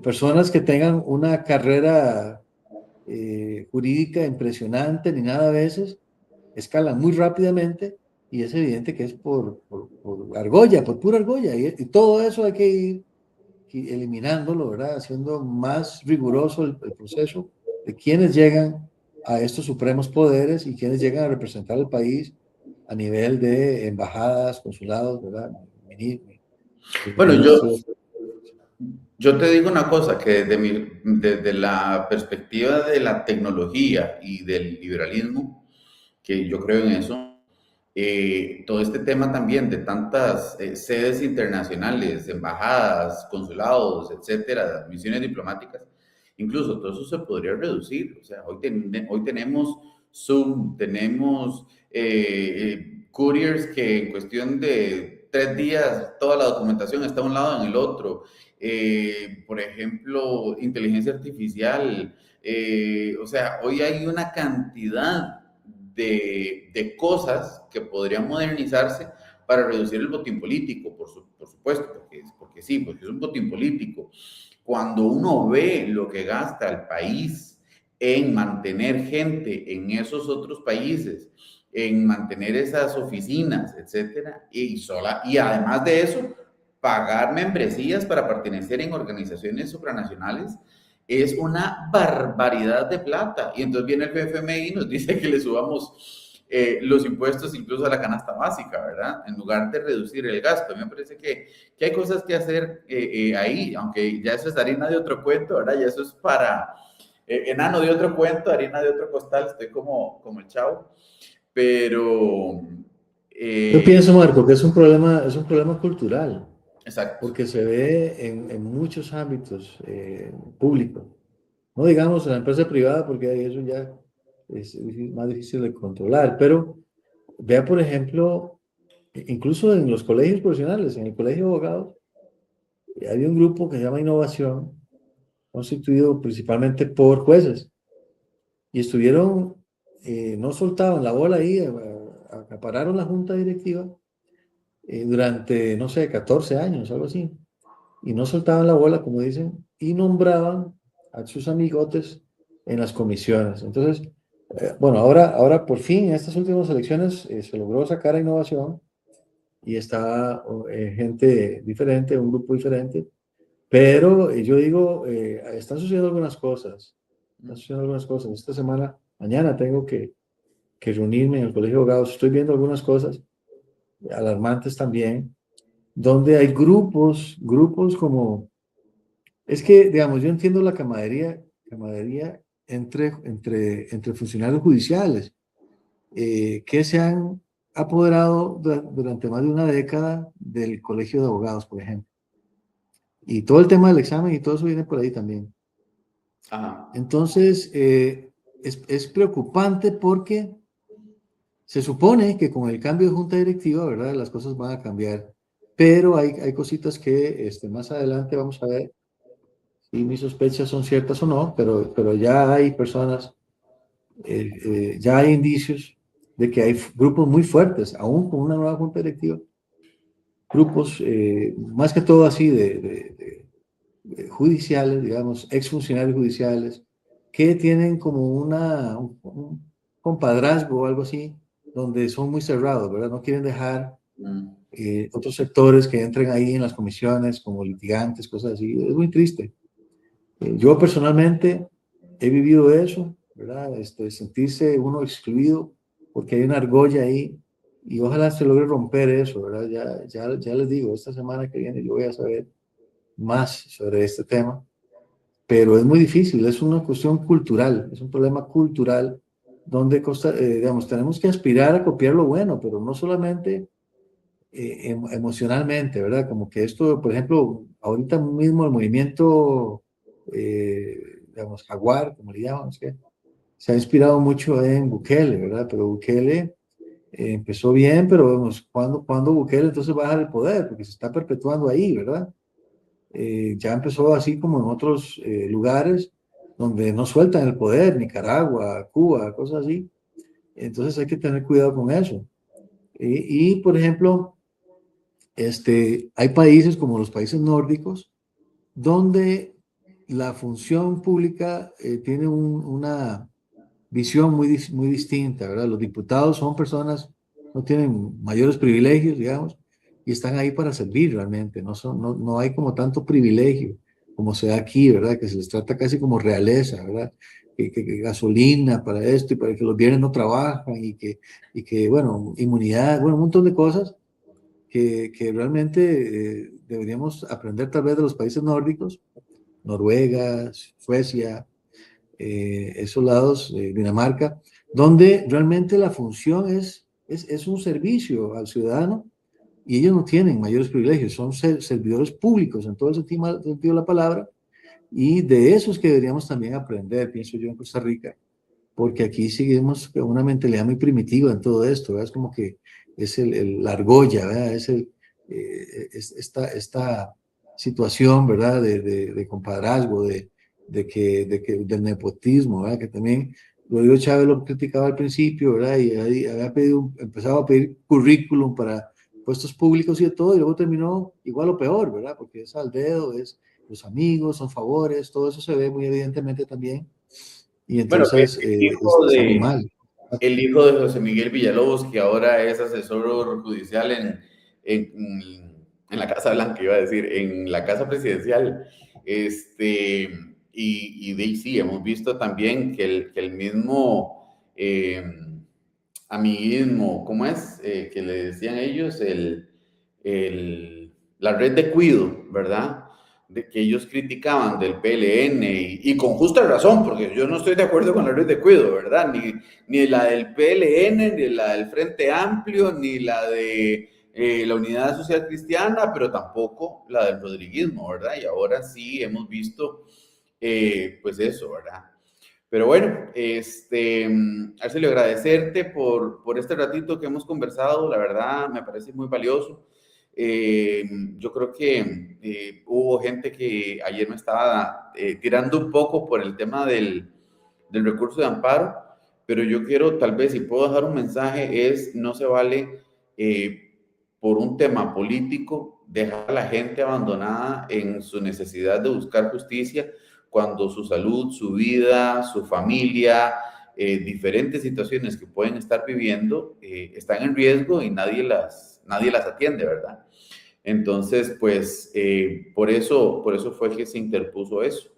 personas que tengan una carrera jurídica impresionante ni nada a veces, escalan muy rápidamente y es evidente que es por argolla, por pura argolla. Y todo eso hay que ir eliminándolo, ¿verdad? Haciendo más riguroso el proceso de quienes llegan a estos supremos poderes y quienes llegan a representar al país a nivel de embajadas, consulados, ¿verdad? bueno, Ministros. yo te digo una cosa, que desde la perspectiva de la tecnología y del liberalismo, que yo creo en eso, todo este tema también de tantas sedes internacionales, embajadas, consulados, etcétera, misiones diplomáticas, incluso todo eso se podría reducir. O sea, hoy tenemos Zoom, tenemos couriers que en cuestión de 3 días toda la documentación está a un lado en el otro. Por ejemplo, inteligencia artificial. O sea, hoy hay una cantidad de cosas que podrían modernizarse para reducir el botín político, por supuesto, porque sí, porque es un botín político. Cuando uno ve lo que gasta el país en mantener gente en esos otros países, en mantener esas oficinas, etcétera, y además de eso, pagar membresías para pertenecer en organizaciones supranacionales, es una barbaridad de plata. Y entonces viene el FMI y nos dice que le subamos los impuestos incluso a la canasta básica, ¿verdad? En lugar de reducir el gasto. A mí me parece que hay cosas que hacer ahí, aunque ya eso es harina de otro cuento, ¿verdad? Ya eso es para enano de otro cuento, harina de otro costal, estoy como el chavo, pero... Yo pienso, Marco, que es un problema cultural, exacto. porque se ve en muchos ámbitos públicos. No digamos en la empresa privada, porque ahí eso ya más difícil de controlar, pero vea, por ejemplo, incluso en los colegios profesionales, en el colegio de abogados, hay un grupo que se llama Innovación, constituido principalmente por jueces, y estuvieron, no soltaban la bola ahí, acapararon la junta directiva durante, no sé, 14 años, algo así, y no soltaban la bola, como dicen, y nombraban a sus amigotes en las comisiones. Entonces, bueno, ahora por fin, en estas últimas elecciones, se logró sacar a Innovación y está gente diferente, un grupo diferente, pero yo digo, están sucediendo algunas cosas, están sucediendo algunas cosas. Esta semana, mañana tengo que reunirme en el Colegio de Abogados, estoy viendo algunas cosas alarmantes también, donde hay grupos como, es que, digamos, yo entiendo la camaradería entre funcionarios judiciales, que se han apoderado durante más de una década del Colegio de Abogados, por ejemplo. Y todo el tema del examen y todo eso viene por ahí también. Ajá. Entonces, es preocupante porque se supone que con el cambio de junta directiva, ¿verdad? Las cosas van a cambiar, pero hay cositas que más adelante vamos a ver si mis sospechas son ciertas o no, pero ya hay personas, ya hay indicios de que hay grupos muy fuertes, aún con una nueva junta directiva, grupos más que todo así de judiciales, digamos, exfuncionarios judiciales, que tienen como un compadrazgo o algo así, donde son muy cerrados, ¿verdad? No quieren dejar otros sectores que entren ahí en las comisiones como litigantes, cosas así. Es muy triste. Yo personalmente he vivido eso, ¿verdad? Sentirse uno excluido porque hay una argolla ahí y ojalá se logre romper eso, ¿verdad? Ya les digo, esta semana que viene yo voy a saber más sobre este tema, pero es muy difícil, es una cuestión cultural, es un problema cultural donde, digamos, tenemos que aspirar a copiar lo bueno, pero no solamente emocionalmente, ¿verdad? Como que esto, por ejemplo, ahorita mismo el movimiento, digamos, Jaguar, como le llaman, es que se ha inspirado mucho en Bukele, ¿verdad? Pero Bukele empezó bien, pero vemos, ¿cuándo Bukele entonces va a dejar el poder? Porque se está perpetuando ahí, ¿verdad? Ya empezó así como en otros lugares donde no sueltan el poder, Nicaragua, Cuba, cosas así. Entonces hay que tener cuidado con eso. Por ejemplo, hay países como los países nórdicos donde la función pública tiene una visión muy distinta, ¿verdad? Los diputados son personas, no tienen mayores privilegios, digamos, y están ahí para servir realmente, no hay como tanto privilegio como se da aquí, ¿verdad? Que se les trata casi como realeza, ¿verdad? Que gasolina para esto y para que los viernes no trabajan y que, bueno, inmunidad, bueno, un montón de cosas que realmente deberíamos aprender tal vez de los países nórdicos, Noruega, Suecia, esos lados, Dinamarca, donde realmente la función es un servicio al ciudadano y ellos no tienen mayores privilegios, son servidores públicos en todo el sentido de la palabra y de esos que deberíamos también aprender, pienso yo, en Costa Rica, porque aquí seguimos con una mentalidad muy primitiva en todo esto, ¿verdad? Es como que es la argolla, ¿verdad? esta situación, ¿verdad? De compadrazgo, del nepotismo, ¿verdad? Que también Rodrigo Chávez lo criticaba al principio, ¿verdad? Y había empezaba a pedir currículum para puestos públicos y de todo, y luego terminó igual o peor, ¿verdad? Porque es al dedo, es los amigos, son favores, todo eso se ve muy evidentemente también, y Bueno, que entonces está muy mal. el hijo de José Miguel Villalobos, que ahora es asesor judicial en la Casa Blanca, iba a decir, en la Casa Presidencial. Y de ahí sí, hemos visto también que el mismo amiguismo, ¿cómo es? Que le decían ellos, la red de cuido, ¿verdad? Que ellos criticaban del PLN y con justa razón, porque yo no estoy de acuerdo con la red de cuido, ¿verdad? Ni la del PLN, ni la del Frente Amplio, ni la de la Unidad Social Cristiana, pero tampoco la del rodriguismo, ¿verdad? Y ahora sí hemos visto, pues eso, ¿verdad? Pero bueno, Arcelio, agradecerte por este ratito que hemos conversado, la verdad me parece muy valioso. Yo creo que hubo gente que ayer me estaba tirando un poco por el tema del recurso de amparo, pero yo quiero, tal vez, si puedo dejar un mensaje, no se vale por un tema político dejar a la gente abandonada en su necesidad de buscar justicia cuando su salud, su vida, su familia, diferentes situaciones que pueden estar viviendo están en riesgo y nadie las atiende, ¿verdad? Entonces, pues, por eso fue que se interpuso eso.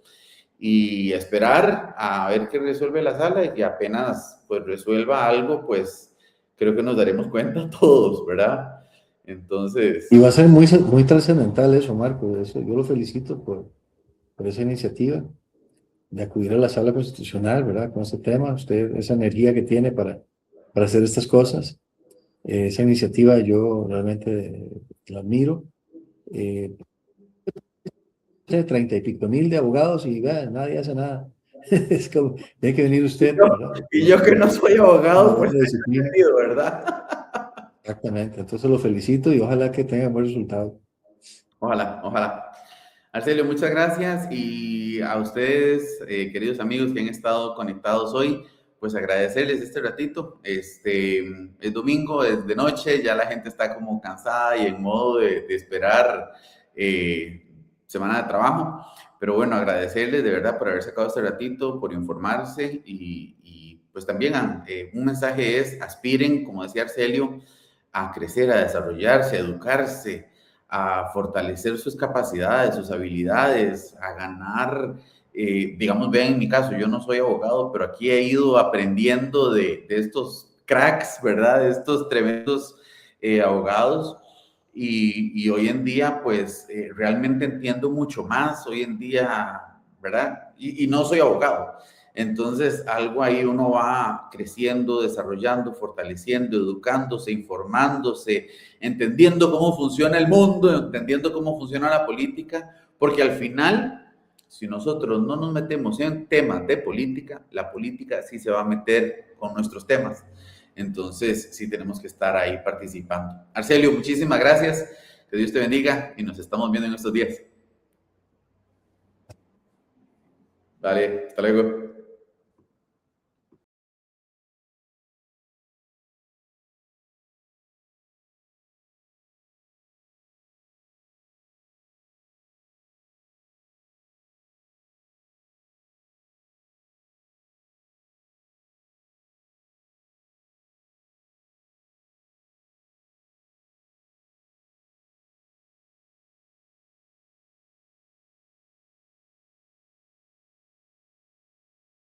Y esperar a ver qué resuelve la sala y apenas pues resuelva algo, pues creo que nos daremos cuenta todos, ¿verdad? Entonces... Y va a ser muy trascendental eso, Marco. Eso, yo lo felicito por esa iniciativa de acudir a la sala constitucional, ¿verdad? Con este tema, usted, esa energía que tiene para hacer estas cosas, esa iniciativa yo realmente la admiro. 30 y pico mil de abogados y vea, nadie hace nada. Es como, tiene que venir usted, ¿verdad? Y yo que no soy abogado, pues, disciplina. ¿verdad? Exactamente, entonces lo felicito y ojalá que tenga buen resultado. Ojalá, ojalá. Arcelio, muchas gracias y a ustedes, queridos amigos que han estado conectados hoy, pues agradecerles este ratito. Es domingo, es de noche, ya la gente está como cansada y en modo de esperar semana de trabajo, pero bueno, agradecerles de verdad por haber sacado este ratito, por informarse y pues también un mensaje es, aspiren, como decía Arcelio, a crecer, a desarrollarse, a educarse, a fortalecer sus capacidades, sus habilidades, a ganar, digamos, vean en mi caso, yo no soy abogado, pero aquí he ido aprendiendo de estos cracks, ¿verdad? De estos tremendos abogados y hoy en día, pues, realmente entiendo mucho más, hoy en día, ¿verdad? Y no soy abogado. Entonces, algo ahí uno va creciendo, desarrollando, fortaleciendo, educándose, informándose, entendiendo cómo funciona el mundo, entendiendo cómo funciona la política, porque al final, si nosotros no nos metemos en temas de política, la política sí se va a meter con nuestros temas. Entonces, sí tenemos que estar ahí participando. Arcelio, muchísimas gracias. Que Dios te bendiga y nos estamos viendo en estos días. Vale, hasta luego.